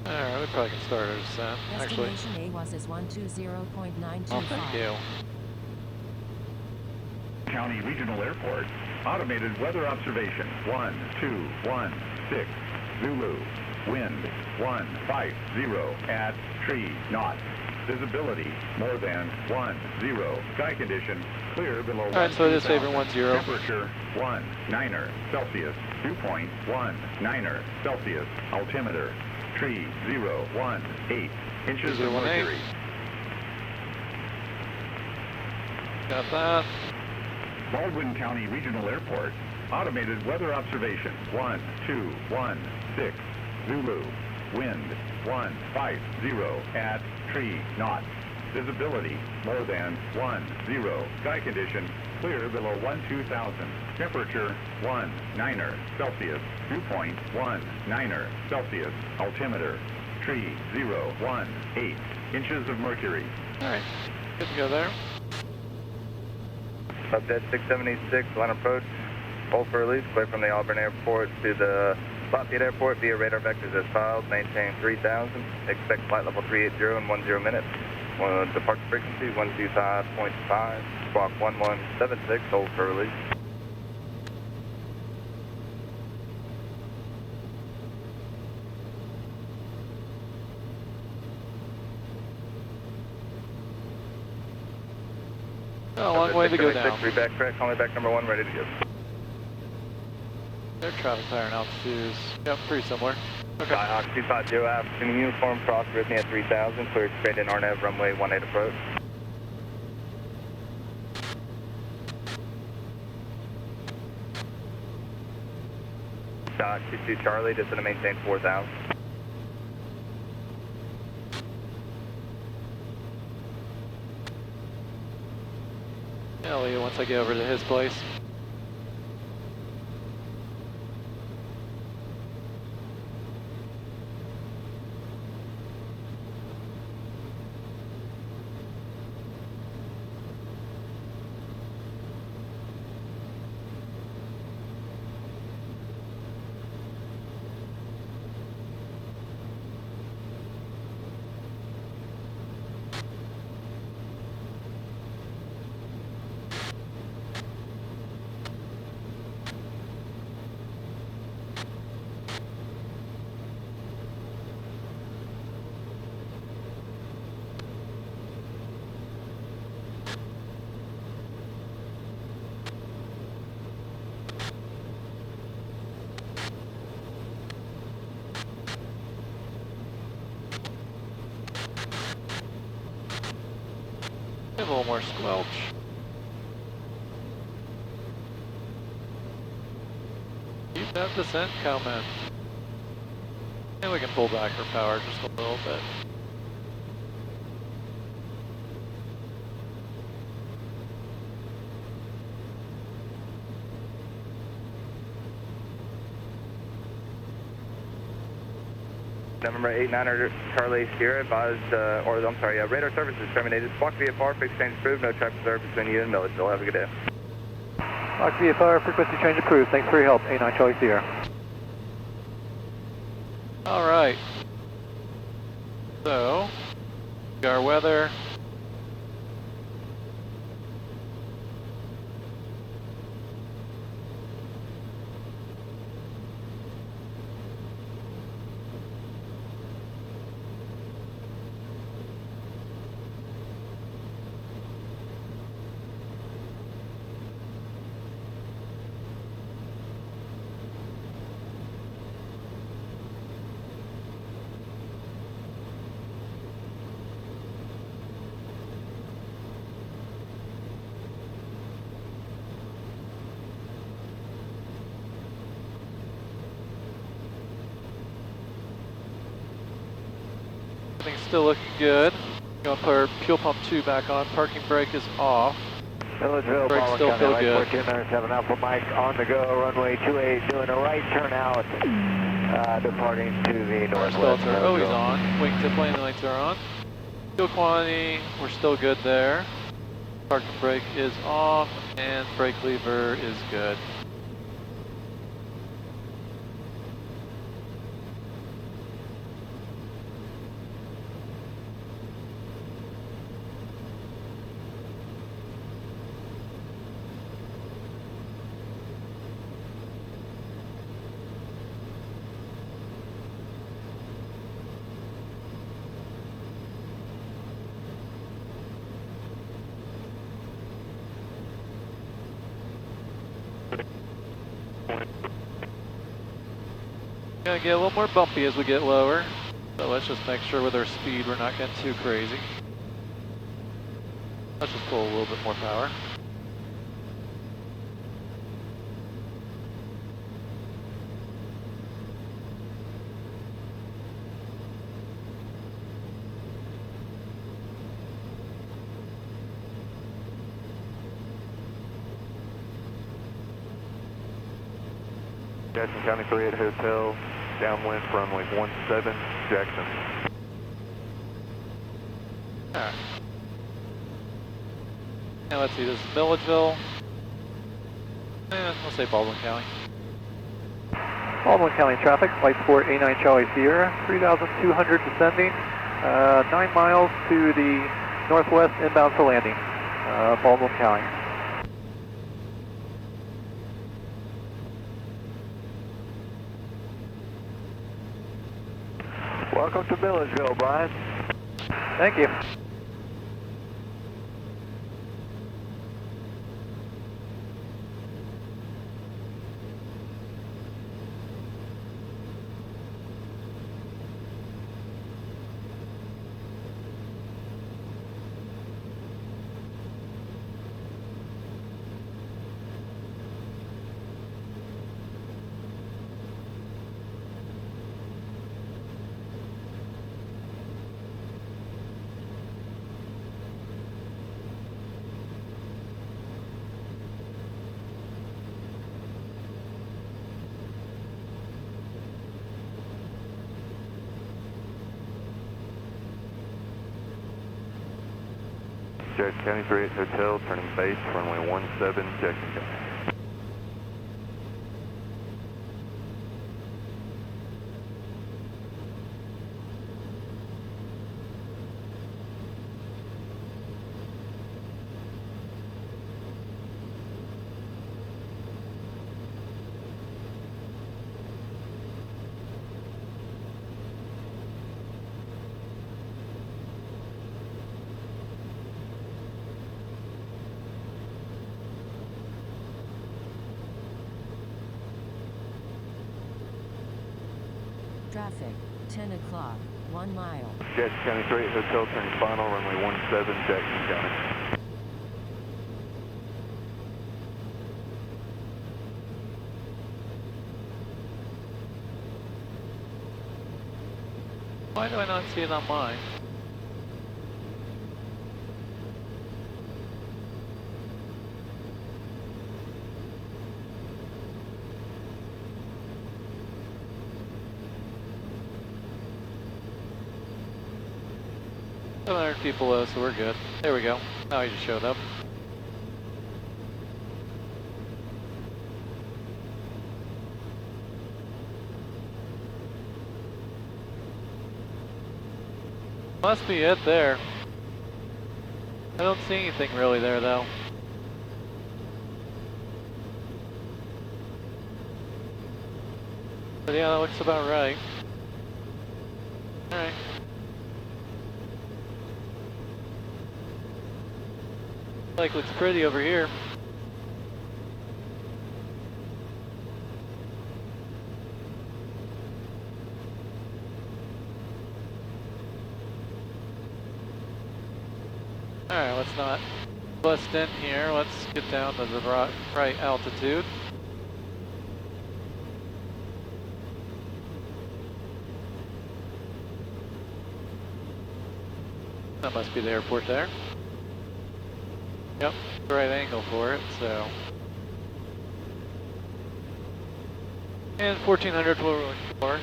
Alright, we probably can start our descent, actually. Destination AWAS is 120.925. Oh, thank you. County Regional Airport. Automated weather observation. 1216 Zulu. Wind 150 at tree knot. Visibility more than 10. Sky condition clear below. Alright, so it is favor 10. Temperature 19 Celsius. 2.19 Celsius. Altimeter 3018 inches of 3018. mercury. Got that. Baldwin County Regional Airport. Automated weather observation. 1216 Zulu. Wind 150 at tree knot. Visibility more than 10. Sky condition clear below 12,000. Temperature 19 Celsius. 2.19 Celsius. Altimeter 3018 inches of mercury. Alright, good to go there. Subjet 6786, line approach. Hold for release, clear from the Auburn Airport to the Lafayette Airport via radar vectors as filed. Maintain 3000. Expect flight level 380 in 10 minutes. Departure frequency 125.5. Squawk 1176, hold for release. Oh, a long way to go down. Reback track, call me back number 1, ready to go. Their traffic pattern altitudes, yep, pretty similar. Okay. Skyhawk 250 African uniform, cross Rhythmia 3000, cleared straight in RNAV, runway 18 approach. Skyhawk 22 Charlie, just going to maintain 4000. Yeah, I'll leave it once I get over to his place. Give a little more squelch. Keep that descent coming. And we can pull back our power just a little bit. Number 89er Charlie Sierra advised, radar service is terminated. Squawk VFR, fixed change approved, no traffic observed between you and Milledgeville. Have a good day. Squawk VFR, frequency change approved. Thanks for your help. 89 Charlie Sierra. Alright. So, our weather. Everything's still looking good. Going to put our fuel pump 2 back on. Parking brake is off. Milledgeville, Brakes Baldwin still County, feel Light good. 1497 Alpha Mike on the go, runway 28, doing a right turn out, departing to the Our northwest. stilts are always on. Wingtip landing lights are on. Fuel quantity, we're still good there. Parking brake is off, and brake lever is good. Gonna get a little more bumpy as we get lower, so let's just make sure with our speed we're not getting too crazy. Let's just pull a little bit more power. Jackson County 38 Hotel, downwind from runway 17, Jackson. Alright. And let's see, this is Milledgeville. And we'll say Baldwin County. Baldwin County traffic, flight support A9 Charlie Sierra, 3,200 descending, 9 miles to the northwest, inbound for landing, Baldwin County. Welcome to Milledgeville, Brian. Thank you. Jackson County 38 Hotel, turning base, runway 17, Jackson County. Traffic, 10 o'clock, 1 mile. Jackson County 38 Hotel, turning final, runway 17, Jackson County. Why do I not see it on mine? Feet below, so we're good. There we go. Now he just showed up. Must be it there. I don't see anything really there though. But yeah, that looks about right. Alright. Lake looks pretty over here. Alright, let's not bust in here. Let's get down to the right altitude. That must be the airport there. Yep, the right angle for it, so. And 1400 what we're looking for.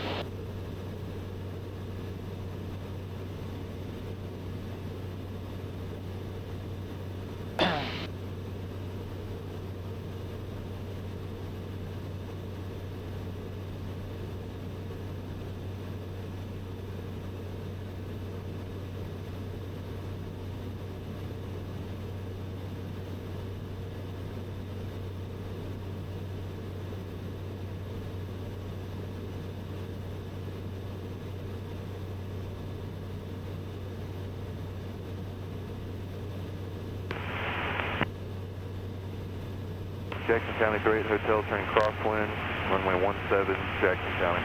Jackson County 38 Hotel, turning crosswind, runway 17, Jackson County.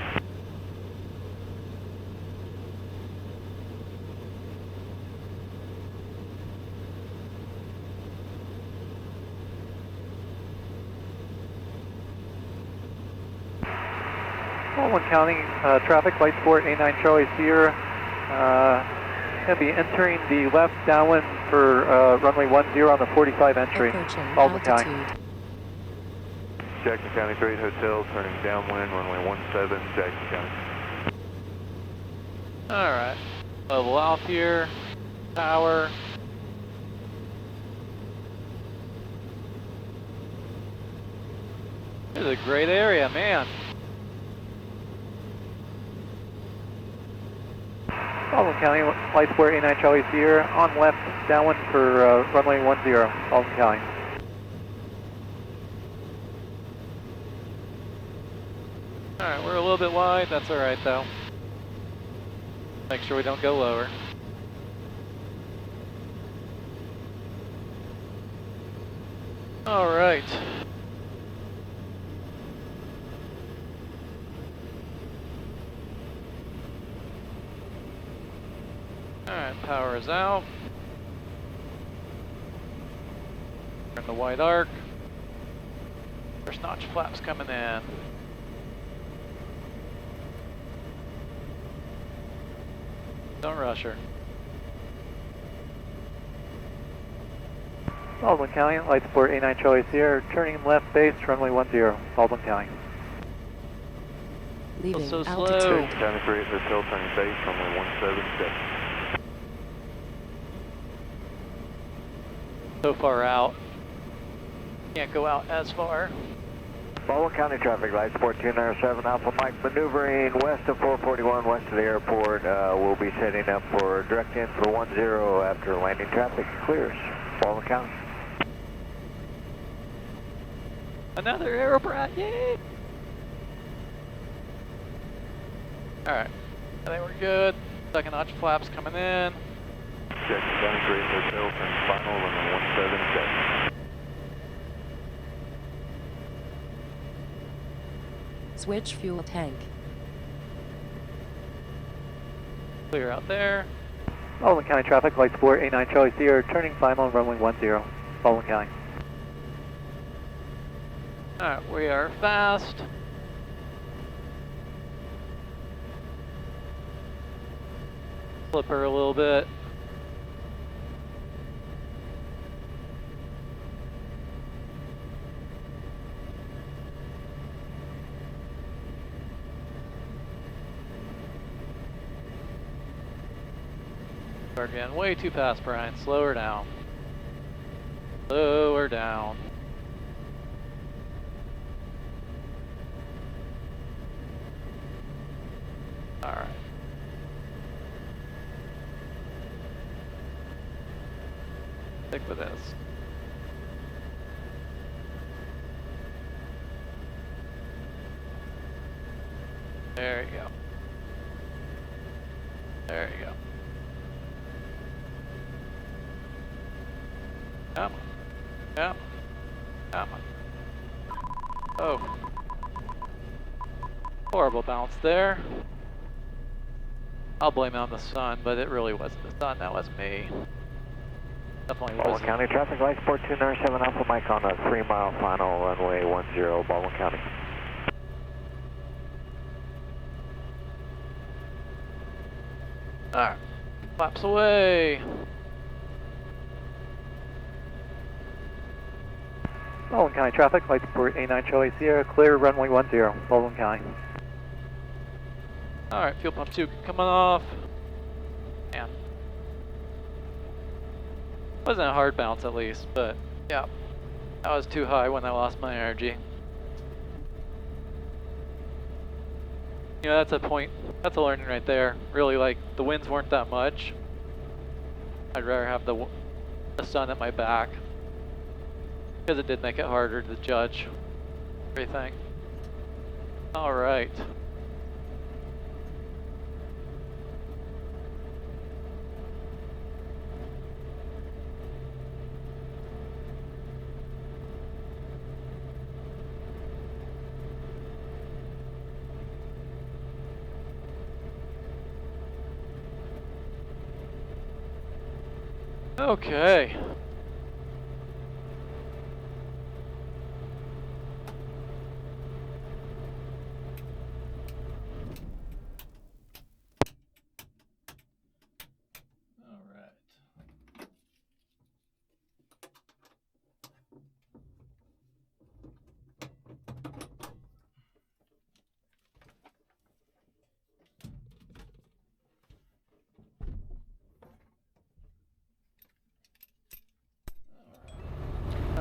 Baldwin County, traffic, light sport, A9 Charlie Sierra. Going to be entering the left downwind for runway 10 on the 45 entry. Approaching Baldwin County. altitude. Jackson County 38 Hotel, turning downwind, runway 17, Jackson County. Alright, level out here, tower. This is a great area, man. Baldwin County, light sport, A9 Charlie Sierra, on left downwind for runway 10, Baldwin County. Alright, we're a little bit wide, that's alright though. Make sure we don't go lower. Alright. Alright, power is out. Turn the white arc. There's notch flaps coming in. Don't rush her. Baldwin County, light sport, A9 Charlie Sierra, turning left base, runway 10, Baldwin County. Leaving So slow. altitude. County 38 Hotel, turning base, runway 17, Jackson. So far out. Can't go out as far. Baldwin County traffic, light sport 297 Alpha Mike, maneuvering west of 441, west of the airport. We'll be setting up for direct in for 10 after landing traffic clears. Baldwin County. Another Aeroprakt, yay! Alright, I think we're good. Second notch flaps coming in. Jackson County 38 Hotel, turning final, runway 17, Jackson. Switch fuel tank. Clear out there. Baldwin County traffic, light sport, A9 Charlie Sierra, turning final, runway 10, Baldwin County. Alright, we are fast. Flip her a little bit. Start getting way too fast, Brian. Slow her down. Slow her down. Alright. Stick with this. There you go. There you go. Come on. Come on. Come on. Oh. Horrible bounce there. I'll blame it on the sun, but it really wasn't the sun, that was me. Definitely Baldwin was. County traffic, light sport 297 Alpha Mike on a 3-mile final, runway 10, Baldwin County. Alright. Flaps away. Baldwin County traffic, flight support A9 Charlie Sierra, clear runway 10, Baldwin County. Alright, fuel pump 2 coming off. Man. Wasn't a hard bounce at least, but yeah. That was too high when I lost my energy. You know, that's a point, that's a learning right there. Really, like, the winds weren't that much. I'd rather have the sun at my back. Because it did make it harder to judge everything. Alright. Okay.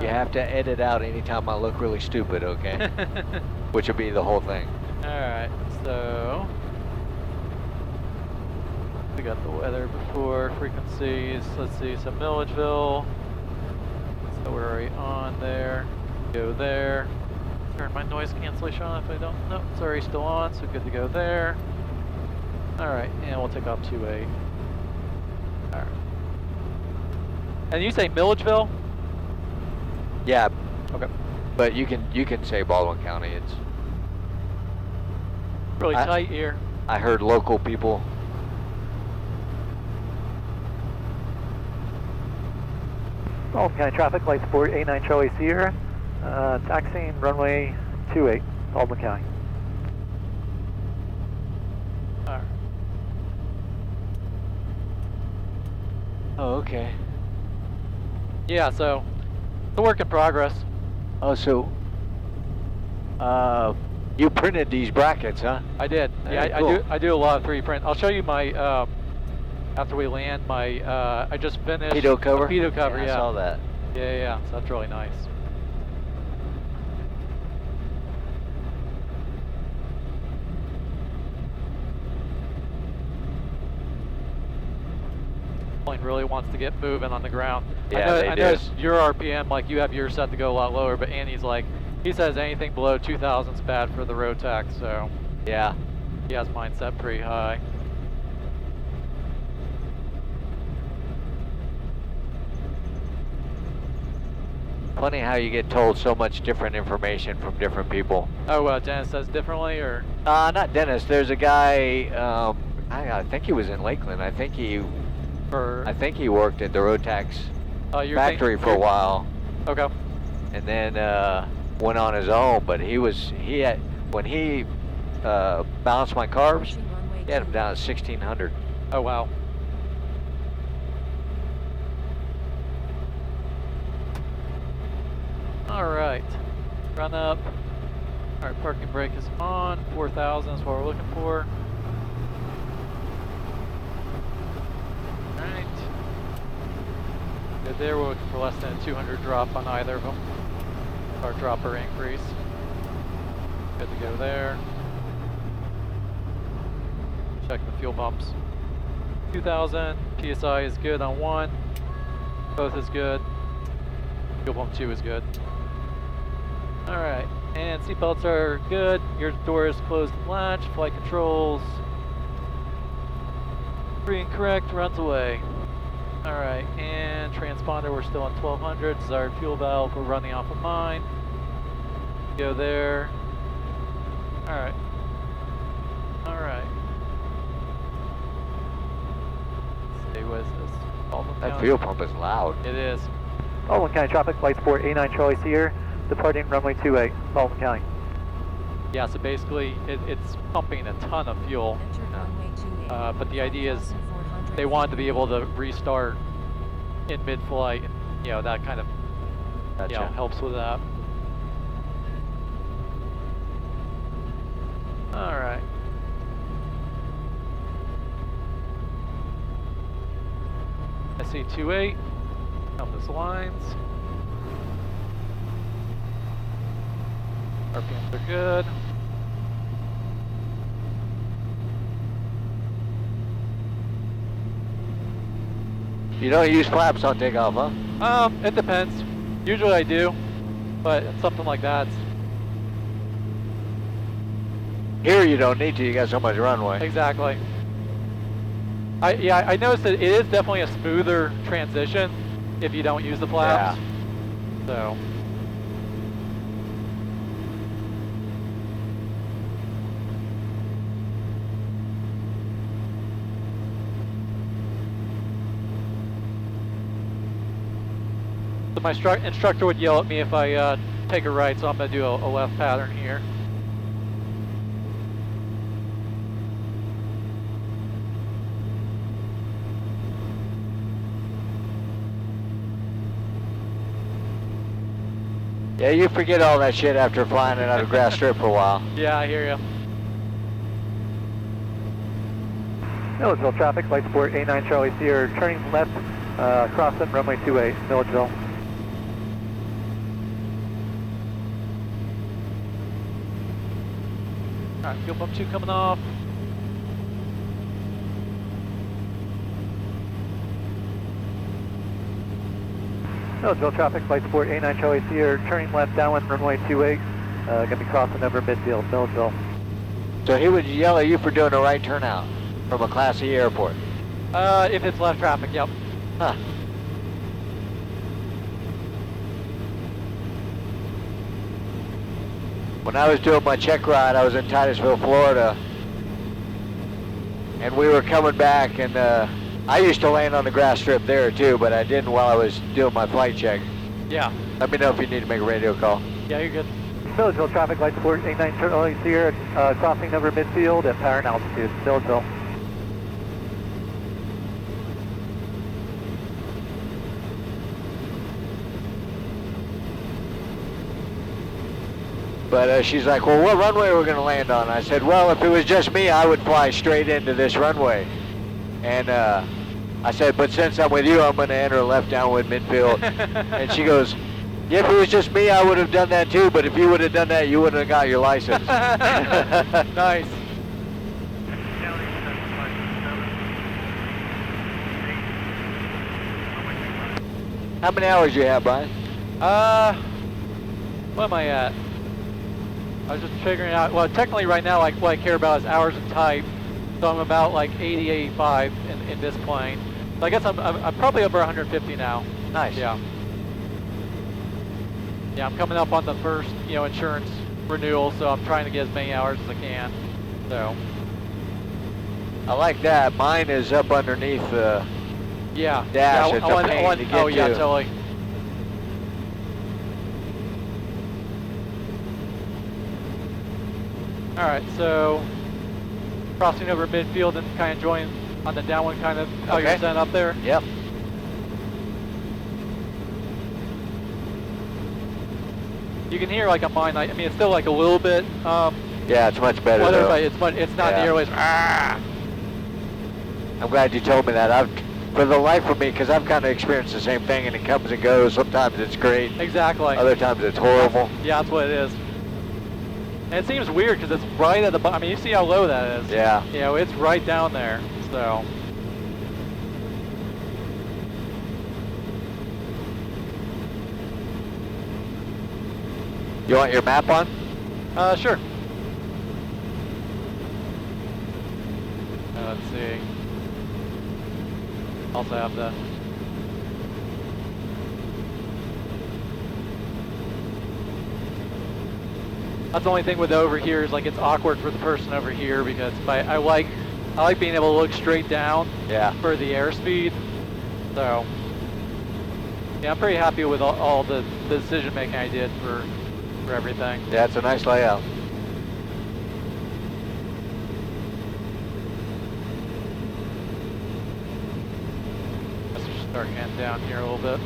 You have to edit out anytime I look really stupid, okay? Which would be the whole thing. Alright, so we got the weather before, frequencies, let's see, so Milledgeville, so we're already on there, go there, turn my noise cancellation on if I don't, no, it's already still on, so good to go there. Alright, and we'll take off 28. Alright. And you say Milledgeville? Yeah, Okay. but you can say Baldwin County. It's Really tight here. I heard local people. Baldwin County traffic, flight support A9 Charlie Sierra, taxiing runway 28, Baldwin County. Alright. Oh, okay. Yeah, so it's a work in progress. Oh, so you printed these brackets, huh? I did. Yeah, Cool. I do a lot of 3D print. I'll show you my after we land. My I just finished Pitot cover? a pitot cover. Yeah, I saw that. Yeah. So that's really nice. Plane really wants to get moving on the ground. Yeah, I they noticed your RPM, like you have yours set to go a lot lower, but Andy's like, he says anything below 2,000 is bad for the Rotax, so Yeah. he has mine set pretty high. Funny how you get told so much different information from different people. Oh, Dennis says differently, or? Not Dennis. There's a guy. I think he was in Lakeland. I think he worked at the Rotax factory for a while, Okay. and then went on his own. But when he balanced my carbs, Approaching runway he had him 28. down at 1600. Oh, wow. Alright, run up. Alright, parking brake is on. 4,000 is what we're looking for. Alright. Good there, we're looking for less than a 200 drop on either of them. Or drop or increase. Good to go there. Check the fuel pumps. 2,000, PSI is good on 1. Both is good. Fuel pump 2 is good. Alright, and seatbelts are good. Your door is closed and latched. Flight controls. Free and correct, runs away. Alright, and transponder, we're still on 1200. Desired fuel valve, we're running off of mine. Go there. Alright. Alright. Stay with this. Baldwin That County. fuel pump is loud. It is. Baldwin County traffic, flight support A9 Charlie Sierra, departing runway 28, Baldwin County. Yeah, so basically it's pumping a ton of fuel. Enter runway 28. But the idea is 4,400 they wanted to be able to restart in mid-flight. You know, that kind of Gotcha. you know, helps with that. All right. SC28, compass lines. RPMs are good. You don't use flaps on takeoff, huh? It depends. Usually I do, but something like that. Here you don't need to, you got so much runway. Exactly. I noticed that it is definitely a smoother transition if you don't use the flaps. Yeah. So. So my instructor would yell at me if I take a right, so I'm going to do a left pattern here. Yeah, you forget all that shit after flying it on a grass strip for a while. Yeah, I hear you. Milledgeville traffic, flight support A9 Charlie Sierra, turning left, crossing runway 28, Milledgeville. All right, fuel pump 2 coming off. Milledgeville traffic, flight support A9 Charlie Sierra, turning left downwind runway 28, gonna be crossing over midfield, Milledgeville. So he would yell at you for doing a right turnout from a Class E airport? If it's left traffic, yep. Huh. When I was doing my check ride, I was in Titusville, Florida, and we were coming back, and I used to land on the grass strip there too, but I didn't while I was doing my flight check. Yeah. Let me know if you need to make a radio call. Yeah, you're good. Milledgeville traffic, light support A9 Charlie Sierra, crossing over midfield at power and altitude, Milledgeville. But she's like, well, what runway are we going to land on? I said, well, if it was just me, I would fly straight into this runway. And I said, but since I'm with you, I'm going to enter left downwind midfield. And she goes, yeah, if it was just me, I would have done that too, but if you would have done that, you wouldn't have got your license. Nice. How many hours do you have, Brian? What am I at? I was just figuring out, well, technically right now, like, what I care about is hours and type. So I'm about like 80, 85 in this plane. So I guess I'm probably over 150 now. Nice. Yeah. Yeah, I'm coming up on the first, insurance renewal, so I'm trying to get as many hours as I can. So. I like that. Mine is up underneath the dash. It's a pain to get oh, yeah, to. totally. All right, so crossing over midfield and kind of join on the downwind, kind of how you're set up there. Yep. You can hear like on mine. I mean, it's still like a little bit. Yeah, it's much better though. But it's not nearly as. I'm glad you told me that. For the life of me, because I've kind of experienced the same thing, and it comes and goes. Sometimes it's great. Exactly. Other times it's horrible. Yeah, that's what it is. And it seems weird because it's right at the bottom. I mean, you see how low that is. Yeah. It's right down there. So. You want your map on? Sure. Let's see. Also have the. That's the only thing with over here is like it's awkward for the person over here because I like being able to look straight down. Yeah. For the airspeed. So. Yeah, I'm pretty happy with all the decision making I did for everything. Yeah, it's a nice layout. Start getting down here a little bit.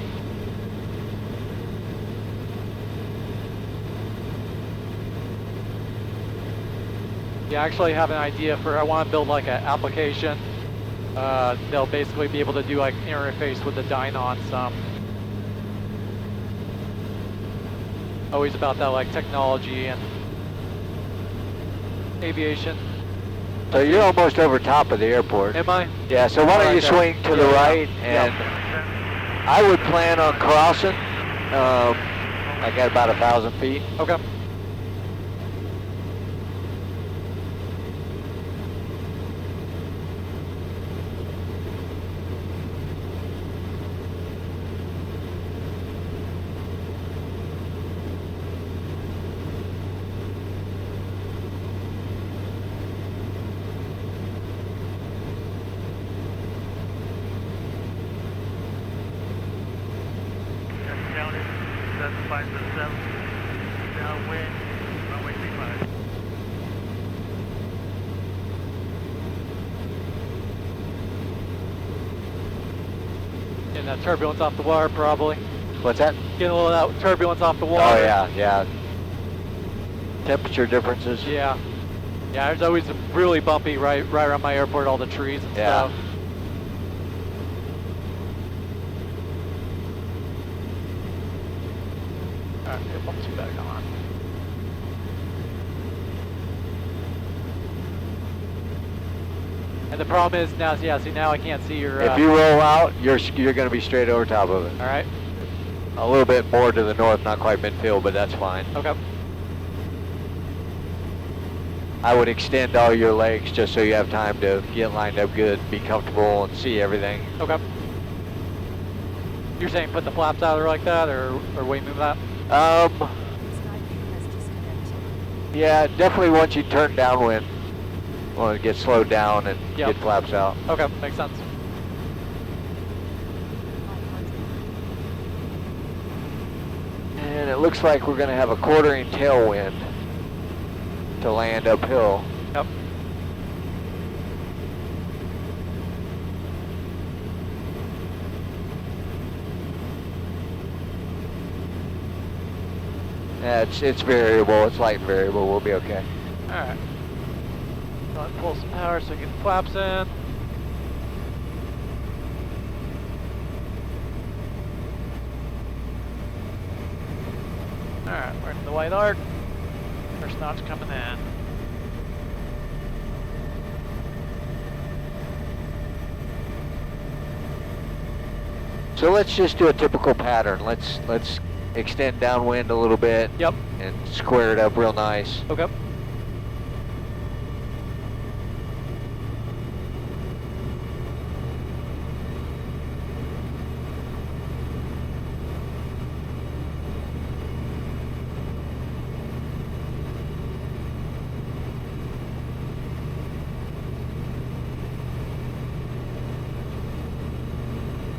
Yeah, I actually have an idea for, I want to build like an application. They'll basically be able to do like interface with the Dynon some. Always about that like technology and aviation. So you're almost over top of the airport. Am I? Yeah, so why don't you swing to the right, and I would plan on crossing. I got about 1,000 feet. Okay. Counted, 7507, downwind, runway 35. Getting that turbulence off the water probably. What's that? Getting a little of that turbulence off the water. Oh yeah, yeah. Temperature differences. Yeah. Yeah, there's always really bumpy right around my airport, all the trees and Yeah. stuff. Alright, get pump 2 back on. And the problem is now, yeah, see now I can't see your... If you roll out, you're going to be straight over top of it. Alright, A little bit more to the north, not quite midfield, but that's fine. okay. I would extend all your legs just so you have time to get lined up good, be comfortable, and see everything. Okay. You're saying put the flaps out there like that, or way move that? Skype has disconnected. Yeah, definitely once you turn downwind, want to get slowed down and Yep. get flaps out. Okay, makes sense. 500. And it looks like we're going to have a quartering tailwind to land uphill. Yep. Yeah, it's variable. It's light and variable. We'll be okay. Alright. Go ahead and pull some power so we get the flaps in. Alright, we're in the white arc. First notch coming in. So let's just do a typical pattern. Let's extend downwind a little bit. Yep. And square it up real nice. Okay.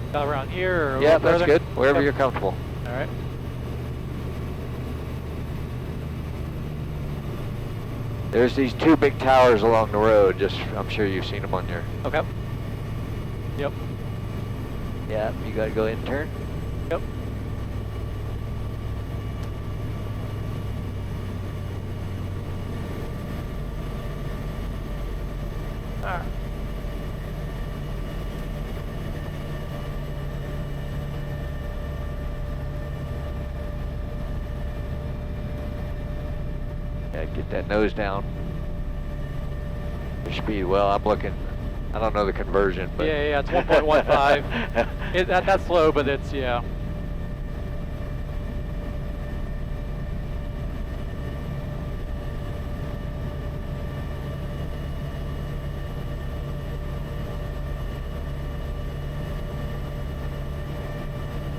About around here or a Yeah, little that's further? good. Wherever Yep. you're comfortable. Alright. There's these two big towers along the road. Just, I'm sure you've seen them on your. Okay. Yep. Yeah, you got to go in and turn. Yep. Alright. Yeah, get that nose down. Your speed. Well, I'm looking. I don't know the conversion, but Yeah, it's 1.15. That's slow, but it's, yeah.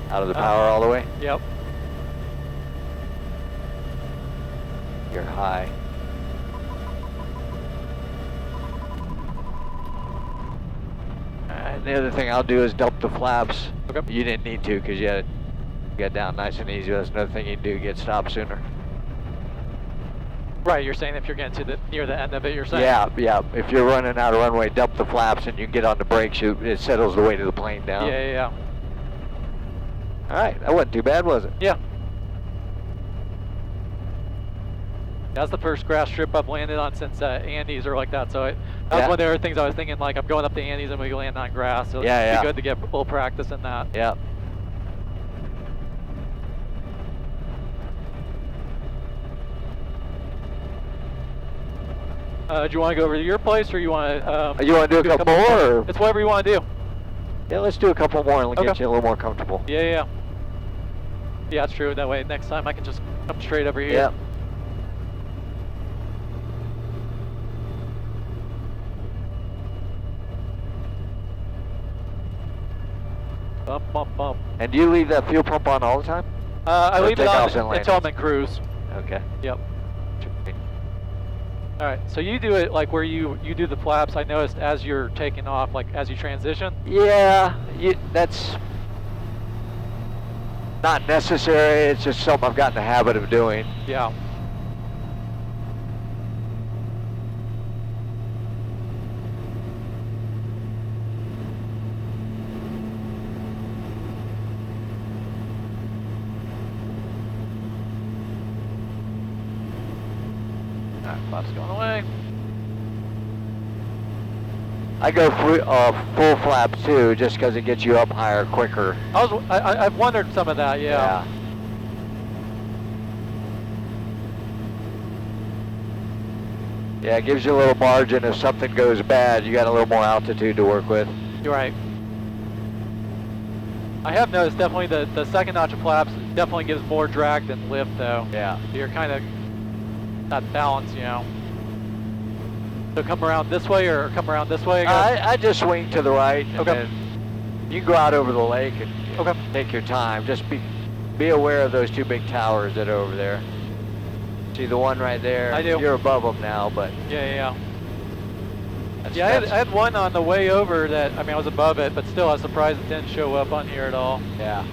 Out of the power all the way. Yep. You're high. The other thing I'll do is dump the flaps. Okay. You didn't need to because you got down nice and easy. That's another thing you can do, get stopped sooner. Right, you're saying if you're getting to the near the end of it, you're saying? Yeah, yeah. If you're running out of runway, dump the flaps and you get on the brakes. It settles the weight of the plane down. Yeah. All right, that wasn't too bad, was it? Yeah. That's the first grass strip I've landed on since Andes or like that. So that was one of the other things I was thinking, like I'm going up the Andes and we land on grass. So it'd be good to get a little practice in that. Yeah. Do you want to go over to your place or you want to? You want to do a couple more? Or? It's whatever you want to do. Yeah, let's do a couple more and get you a little more comfortable. Yeah. Yeah, that's true. That way next time I can just come straight over here. Yeah. Bump. And do you leave that fuel pump on all the time? I leave it on until I'm in cruise. Okay. Yep. All right, so you do it like where you do the flaps. I noticed as you're taking off, like as you transition. Yeah, that's not necessary. It's just something I've gotten the habit of doing. Yeah. Flaps going away. I go full flaps too, just because it gets you up higher quicker. I've wondered some of that, yeah. Yeah, it gives you a little margin. If something goes bad, you got a little more altitude to work with. You're right. I have noticed definitely the second notch of flaps definitely gives more drag than lift though. Yeah. So you're kind of that balance, you know. So come around this way or come around this way again? I just swing to the right. And okay. Then you can go out over the lake and take your time. Just be aware of those two big towers that are over there. See the one right there? I do. You're above them now, but... Yeah. I had one on the way over that, I mean, I was above it, but still I was surprised it didn't show up on here at all. Yeah.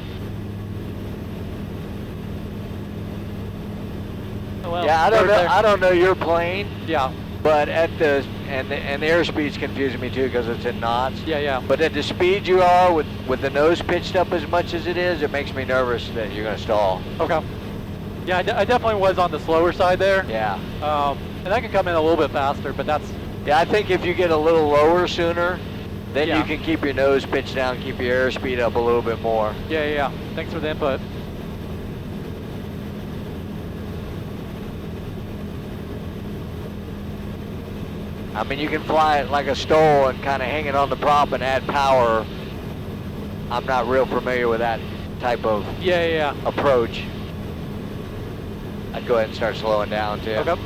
Well, yeah, I don't know your plane. Yeah. But at the airspeed's confusing me too because it's in knots. Yeah. But at the speed you are with the nose pitched up as much as it is, it makes me nervous that you're gonna stall. Okay. Yeah, I definitely was on the slower side there. Yeah. And I can come in a little bit faster, but that's... Yeah, I think if you get a little lower sooner, then yeah. you can keep your nose pitched down, keep your airspeed up a little bit more. Yeah. Thanks for the input. I mean, you can fly it like a STOL and kind of hang it on the prop and add power. I'm not real familiar with that type of approach. I'd go ahead and start slowing down too. Okay.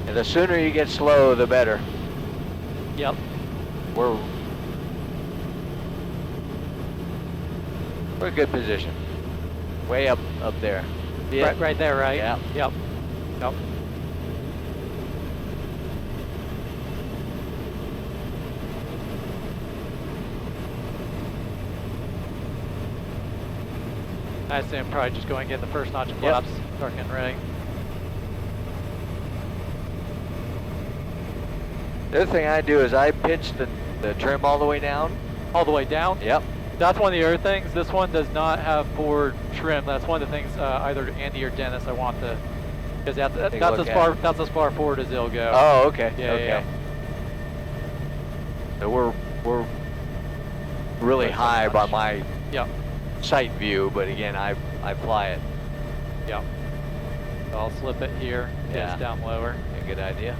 And the sooner you get slow, the better. Yep. We're in a good position. Way up there. Yeah. Right there, right? Yeah. Yep. I assume probably just go and get the first notch of flaps, start getting ready. The other thing I do is I pitch the trim all the way down. All the way down? Yep. That's one of the other things. This one does not have forward trim. That's one of the things either Andy or Dennis I want to, because that's as far forward as it'll go. Oh, okay. Yeah. So we're really high by my sight view, but again, I fly it. Yeah. So I'll slip it here. It's down lower. A good idea.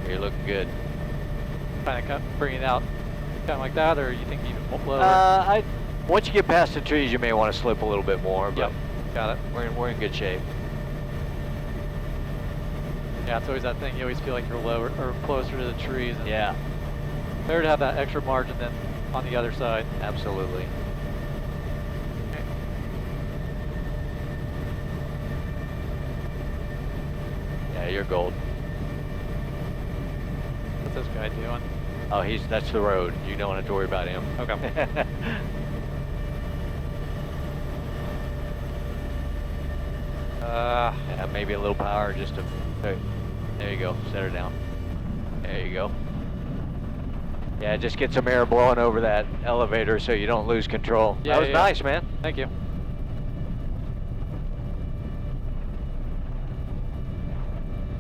You're looking good. Kind of bring it out kind of like that, or you think even lower? Once you get past the trees, you may want to slip a little bit more. But got it. We're in good shape. Yeah, it's always that thing. You always feel like you're lower or closer to the trees. And yeah. Better to have that extra margin than on the other side. Absolutely. Yeah, you're gold. What's this guy doing? Oh, that's the road. You don't have to worry about him. Okay. Yeah, maybe a little power just to. There you go. Set her down. There you go. Yeah, just get some air blowing over that elevator so you don't lose control. Yeah, that was nice, man. Thank you.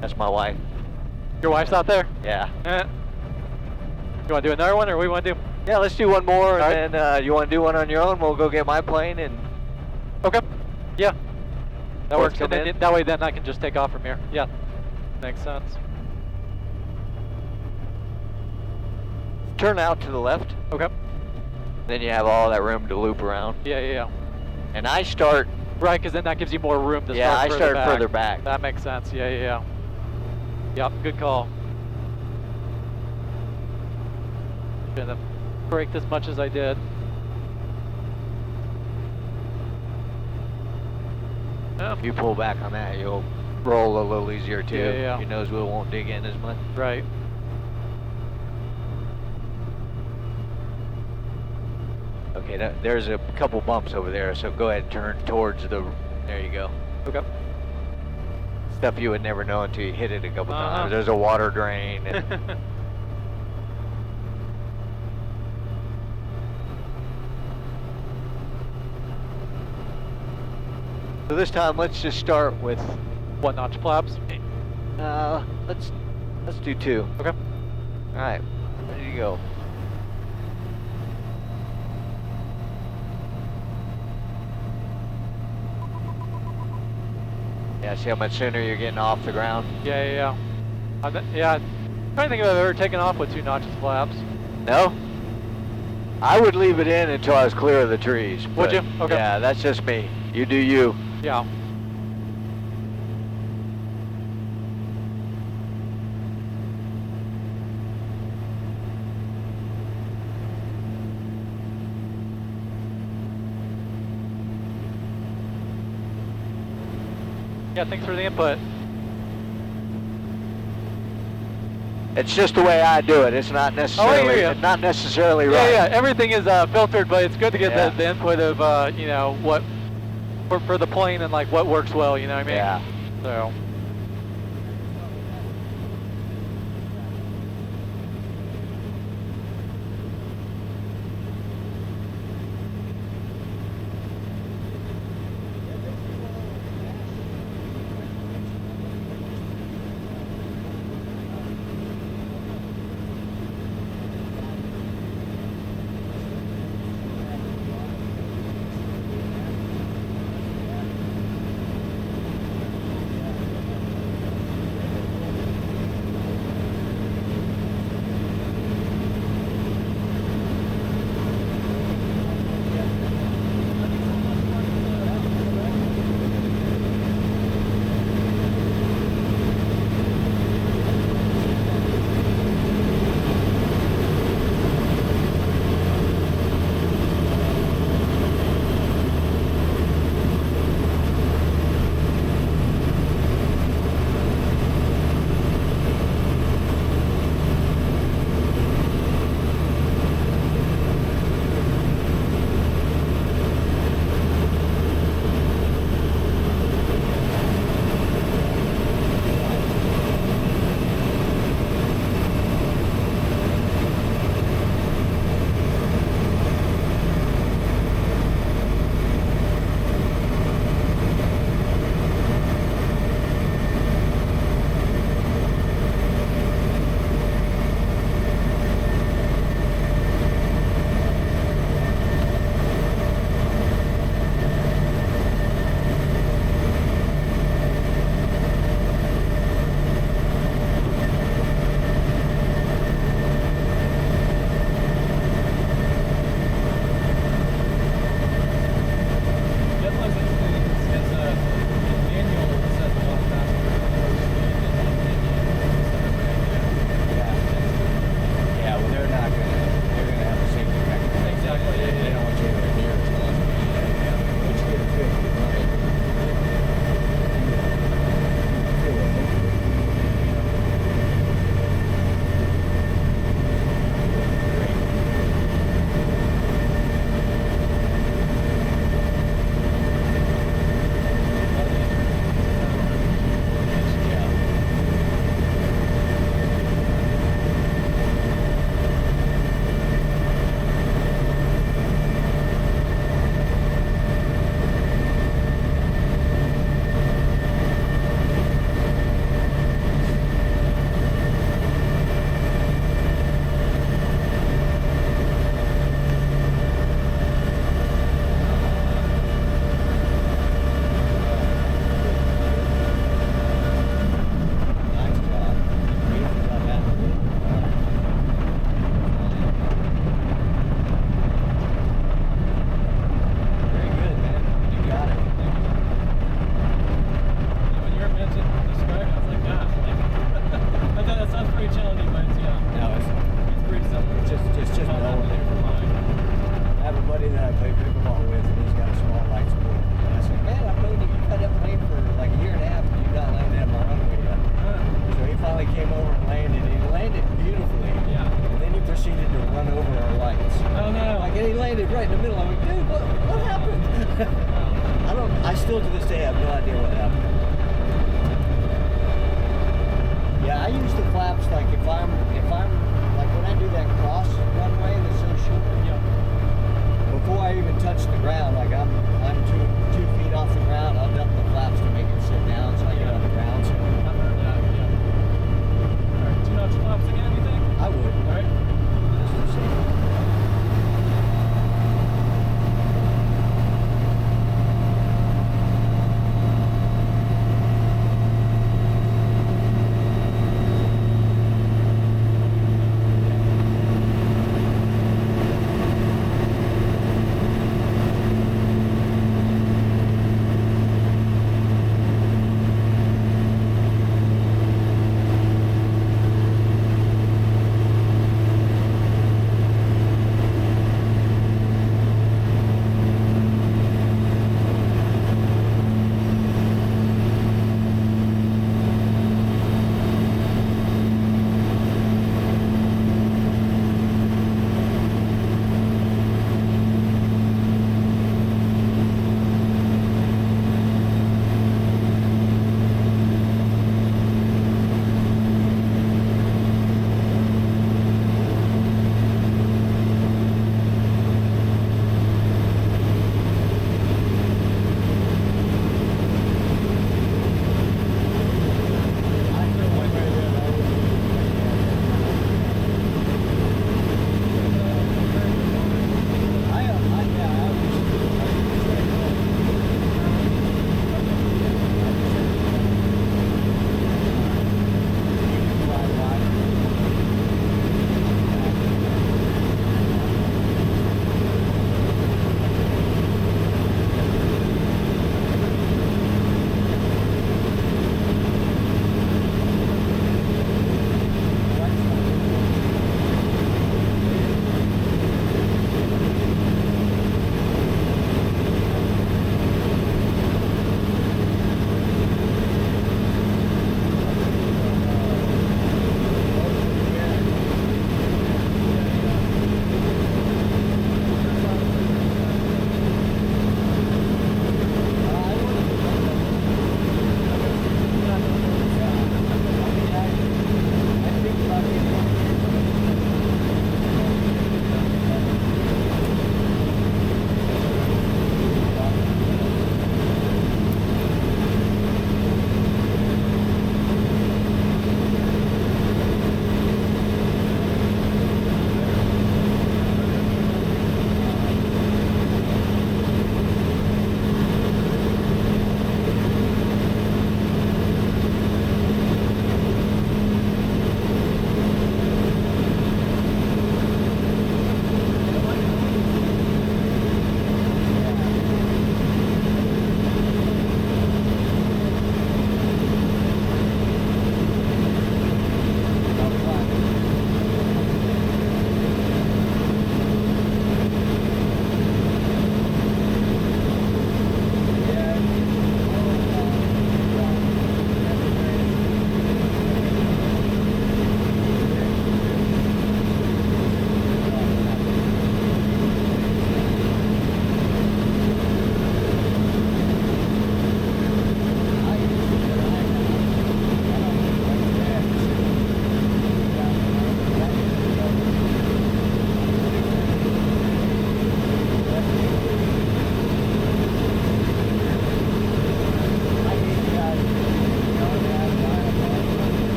That's my wife. Your wife's out there? Yeah. You want to do another one, or what do you want to do? Yeah, let's do one more, All and then you want to do one on your own? We'll go get my plane and. Okay. Yeah. That Both works. come And then, in? that way, then I can just take off from here. Yeah. Makes sense. Turn out to the left. Okay. Then you have all that room to loop around. Yeah. And I start. Right, because then that gives you more room to Yeah, start I further started back. further back. That makes sense. Yeah. Yep, good call. Shouldn't have braked as much as I did. Yeah. If you pull back on that, you'll roll a little easier too. Yeah. Your nose wheel won't dig in as much. Right. Okay, there's a couple bumps over there, so go ahead and turn towards the. There you go. Okay. Stuff you would never know until you hit it a couple times. There's a water drain. And so this time, let's just start with. What notch flaps? Let's do 2. Okay. All right, ready to go. Yeah, see how much sooner you're getting off the ground? Yeah. I'm trying to think if I've ever taken off with 2 notches flaps. No? I would leave it in until I was clear of the trees. Would but you? Okay. Yeah, that's just me. You do you. Yeah. Yeah, thanks for the input. It's just the way I do it. It's not necessarily. hear ya. It's not necessarily right. Yeah. Everything is filtered, but it's good to get Yeah. the input of what for the plane and like what works well. You know what I mean? Yeah. So. And he landed right in the middle. I'm like, dude, what happened? I still to this day have no idea what happened. Yeah, I use the flaps like if I'm like when I do that cross runway that's so short. Yeah. Before I even touch the ground, like I'm 2 feet off the ground, I'll dump the flaps to make it sit down so I get on the ground. So I've heard that, yeah. Alright, 2 notch flaps again, you think? I would. Alright. Just to see.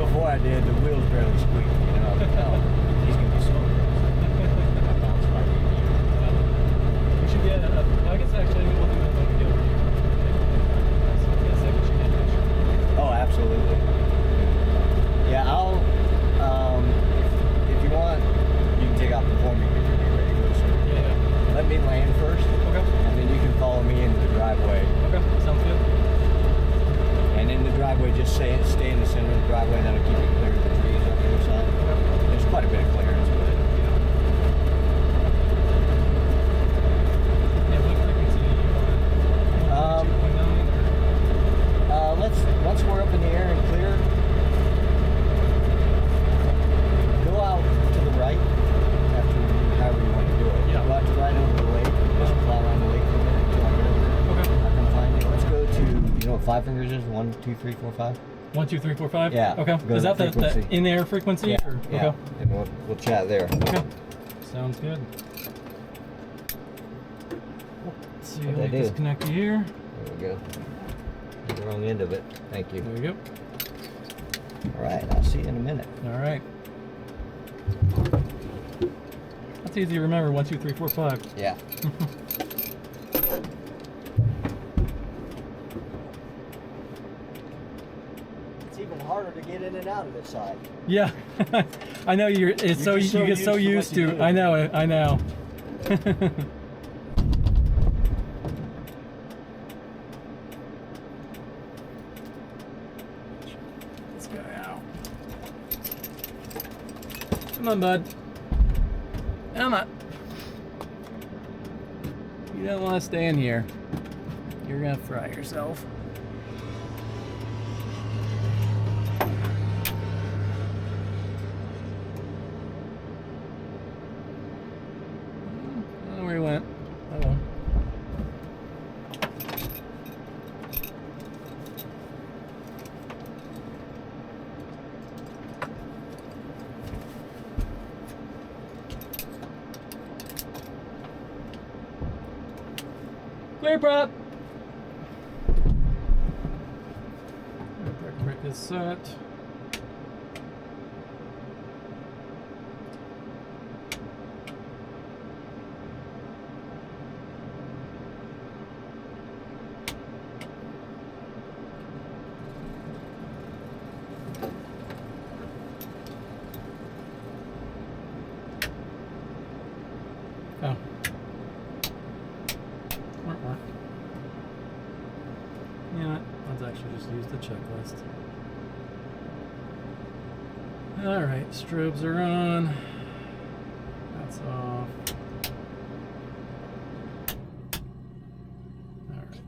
before I did, the wheels barely squeaked. You know, I was like, oh, he's gonna be slow. I bounced right in here. We should get I guess actually we'll do it when we get over here. Yes, I think we should get a picture. Oh, absolutely. Yeah, I'll. If you want, you can take off before me because you'll be ready to go. So Yeah. let me land first. Okay. And then you can follow me into the driveway. Okay. Sounds good. And in the driveway, just stay in the center of the driveway. That'll keep you clear of the trees on the other side. Okay. There's quite a bit of clearance, but you know. Yeah, what frequency do you want? 2.9 or? Once we're up in the air and clear, go out to the right after however you want to do it. Yeah. Go out to the right over the lake. Just fly around the lake for a minute until I get over there. Okay. I can find you. Let's go to, you know what 5 fingers is? 1, 2, 3, 4, 5. 1, 2, 3, 4, 5? Yeah. Okay. Go Is to that the the frequency. in-air frequency? Yeah. Or? Yeah. Okay. And we'll chat there. Okay. Sounds good. Let's see, What'd let I me do? disconnect you here. There we go. The wrong end of it. Thank you. There you go. All right. I'll see you in a minute. All right. That's easy to remember. 1, 2, 3, 4, 5. Yeah. It's even harder to get in and out of this side. Yeah. I know you get so used to. I know it. I know. Let's go out. Come on, bud. Come on. You don't want to stay in here. You're gonna fry yourself. I don't know where he went. Oh well. Clear prop. Brake is set. Oh. Work. You know what? Let's actually just use the checklist. Alright, strobes are on. That's off. Alright.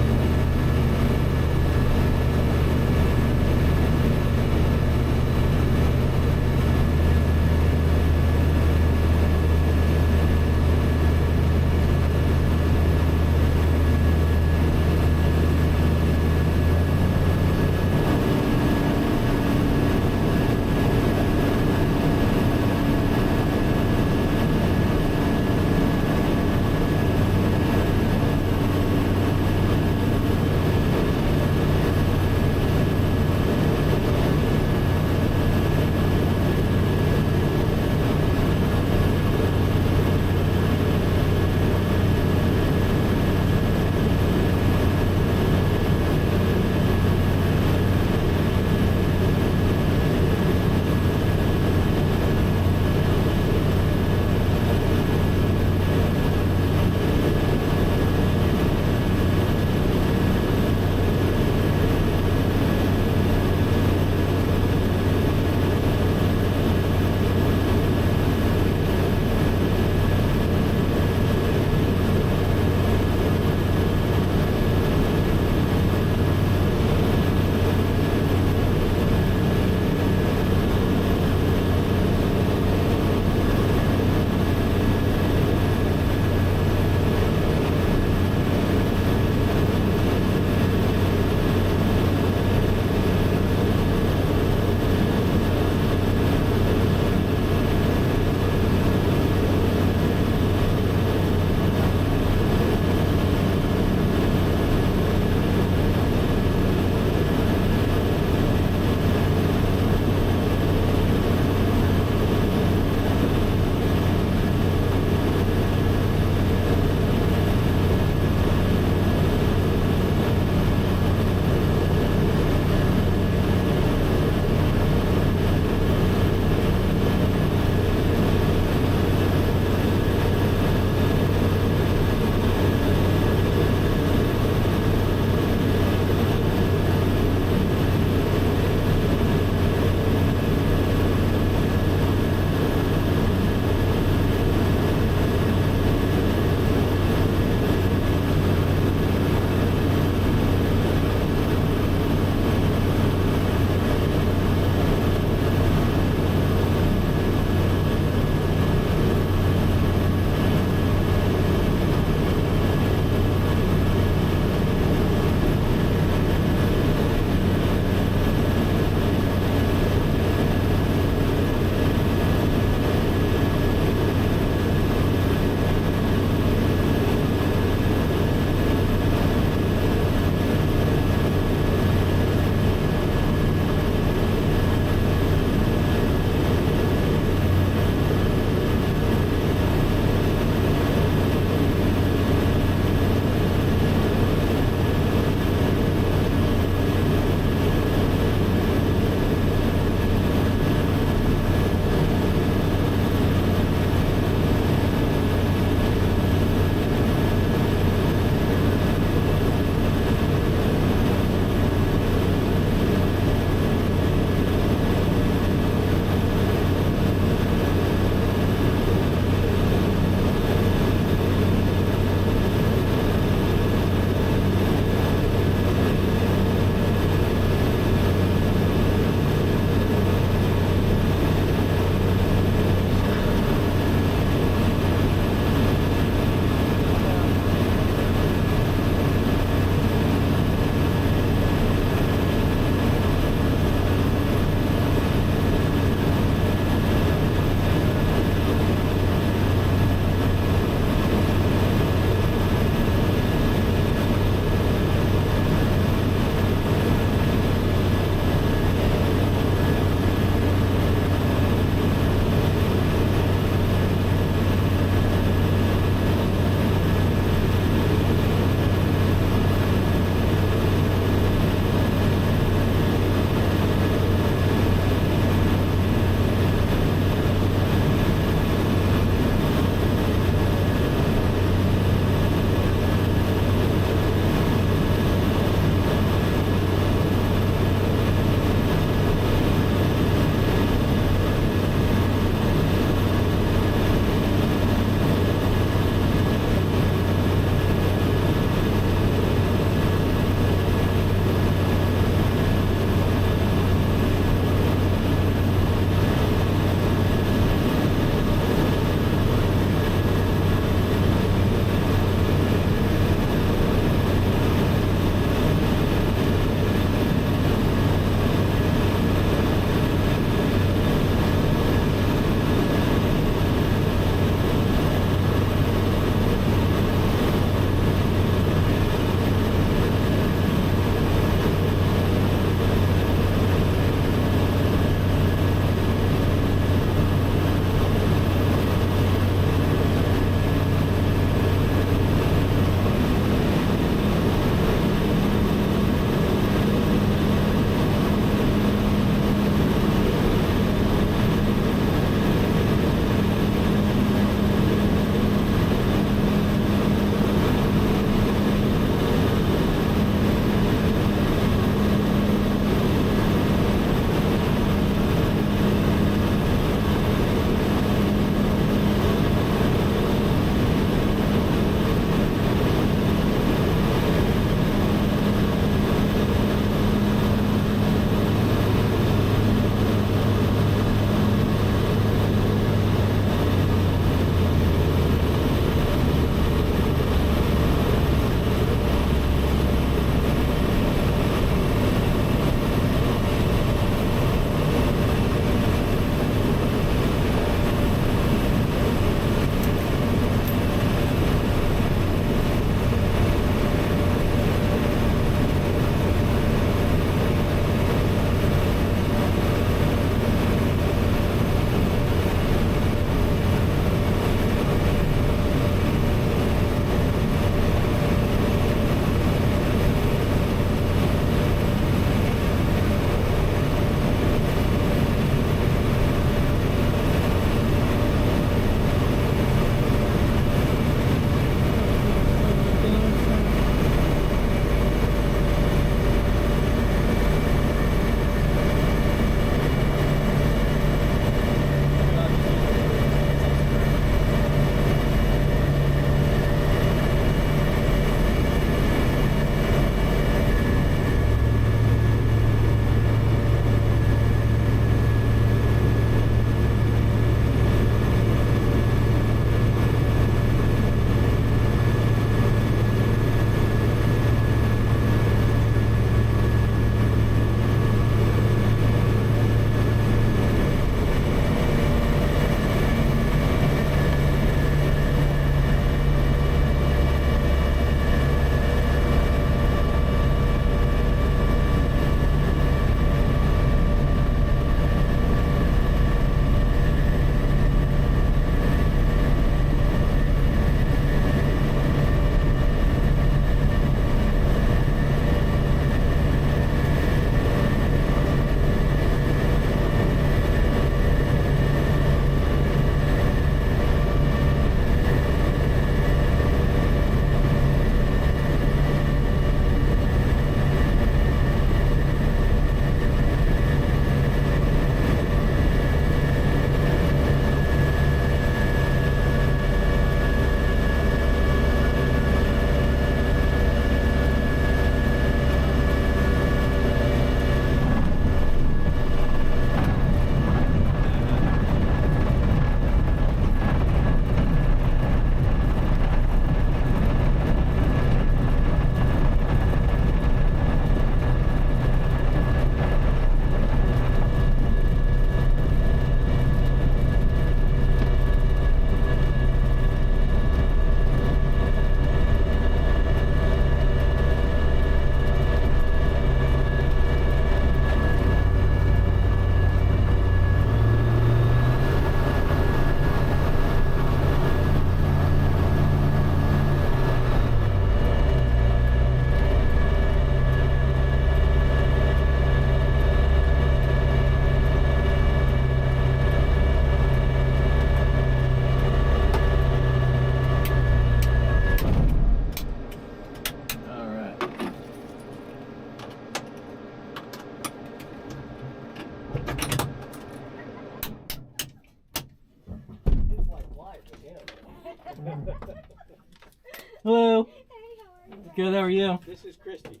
Hello. Hey, how are you? Good, how are you? This is Christy.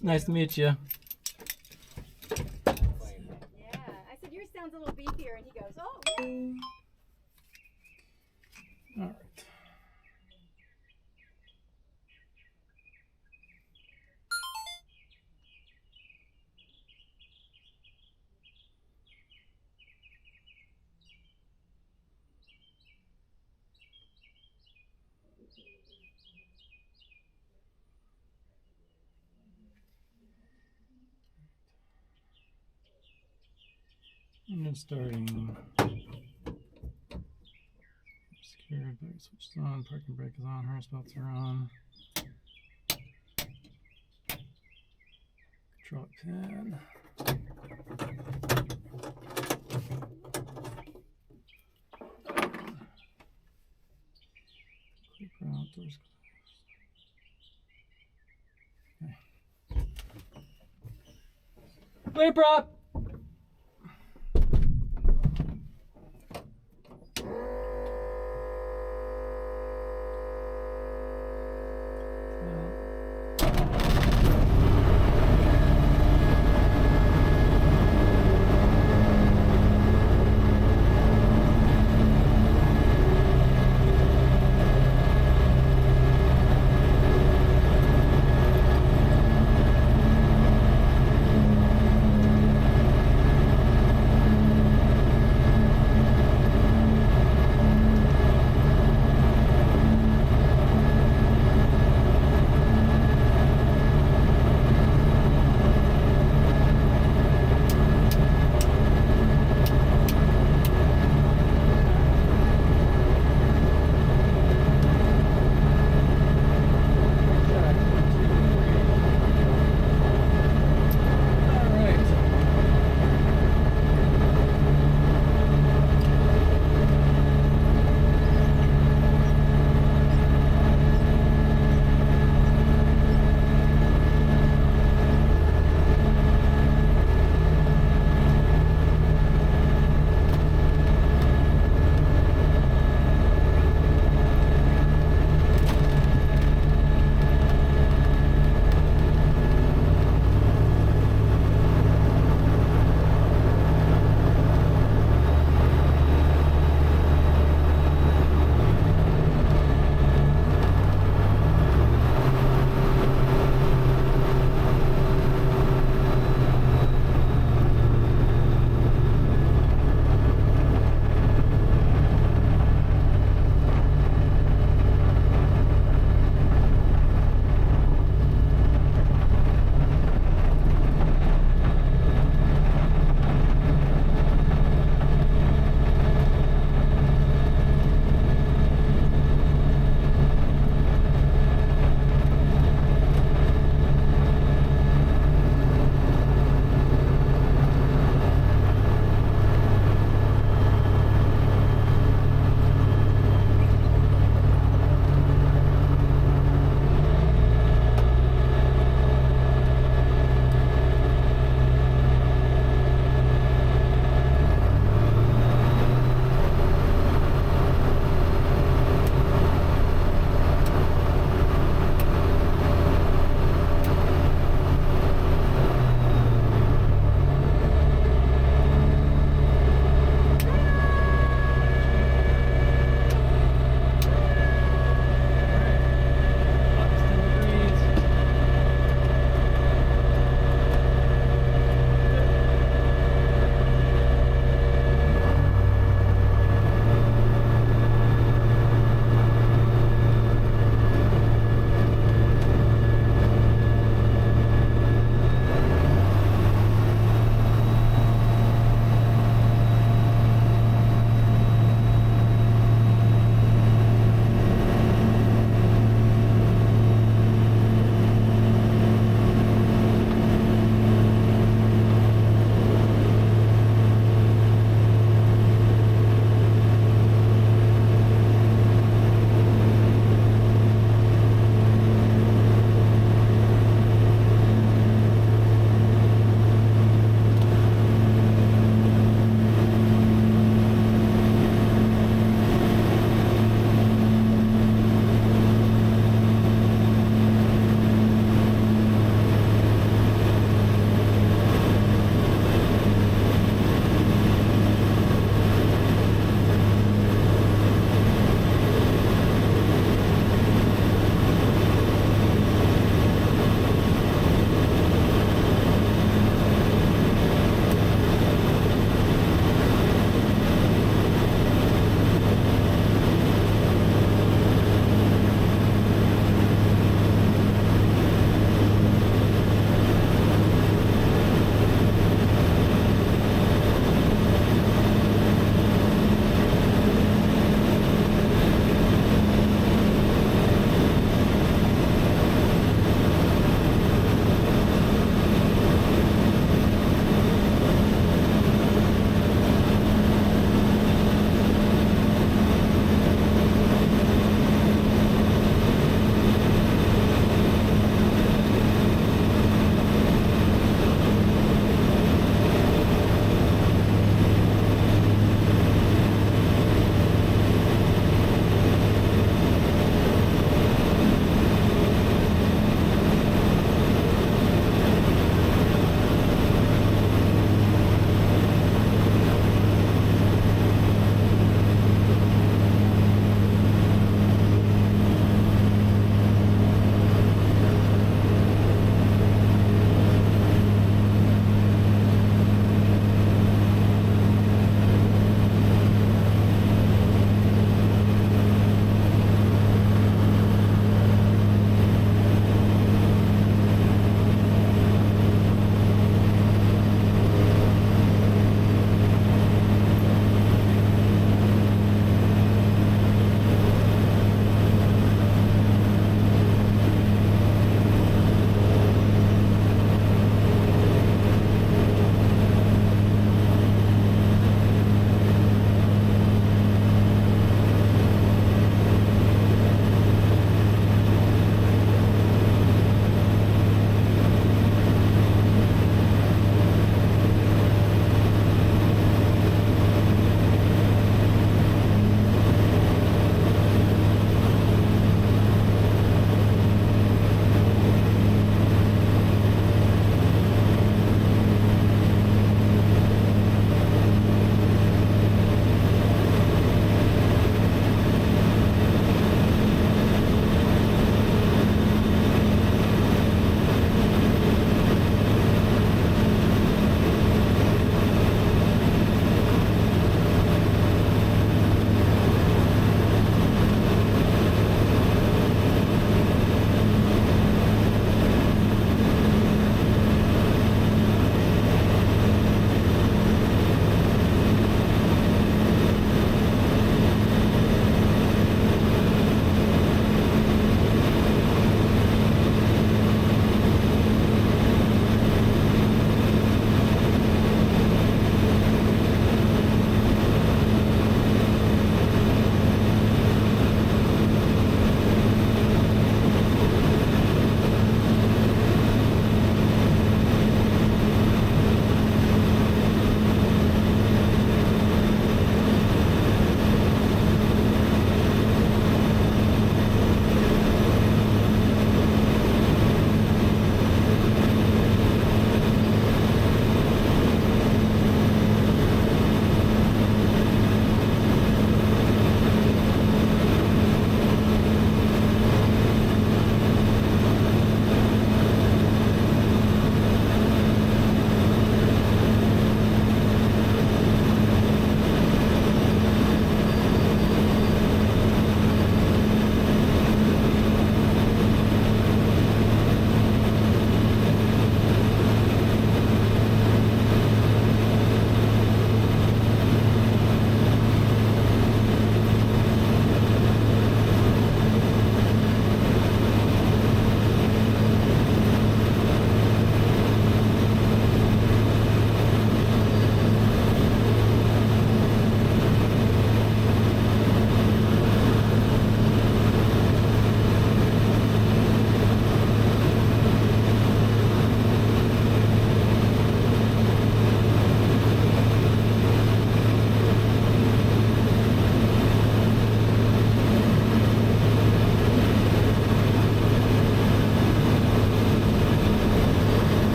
Nice to meet you. Yeah, I said yours sounds a little beefier, and he goes, oh, yeah. All right. Engine starting. Secured, brake switch is on, parking brake is on, harness belts are on. Control pin. Click route, doors closed. Okay. Play prop!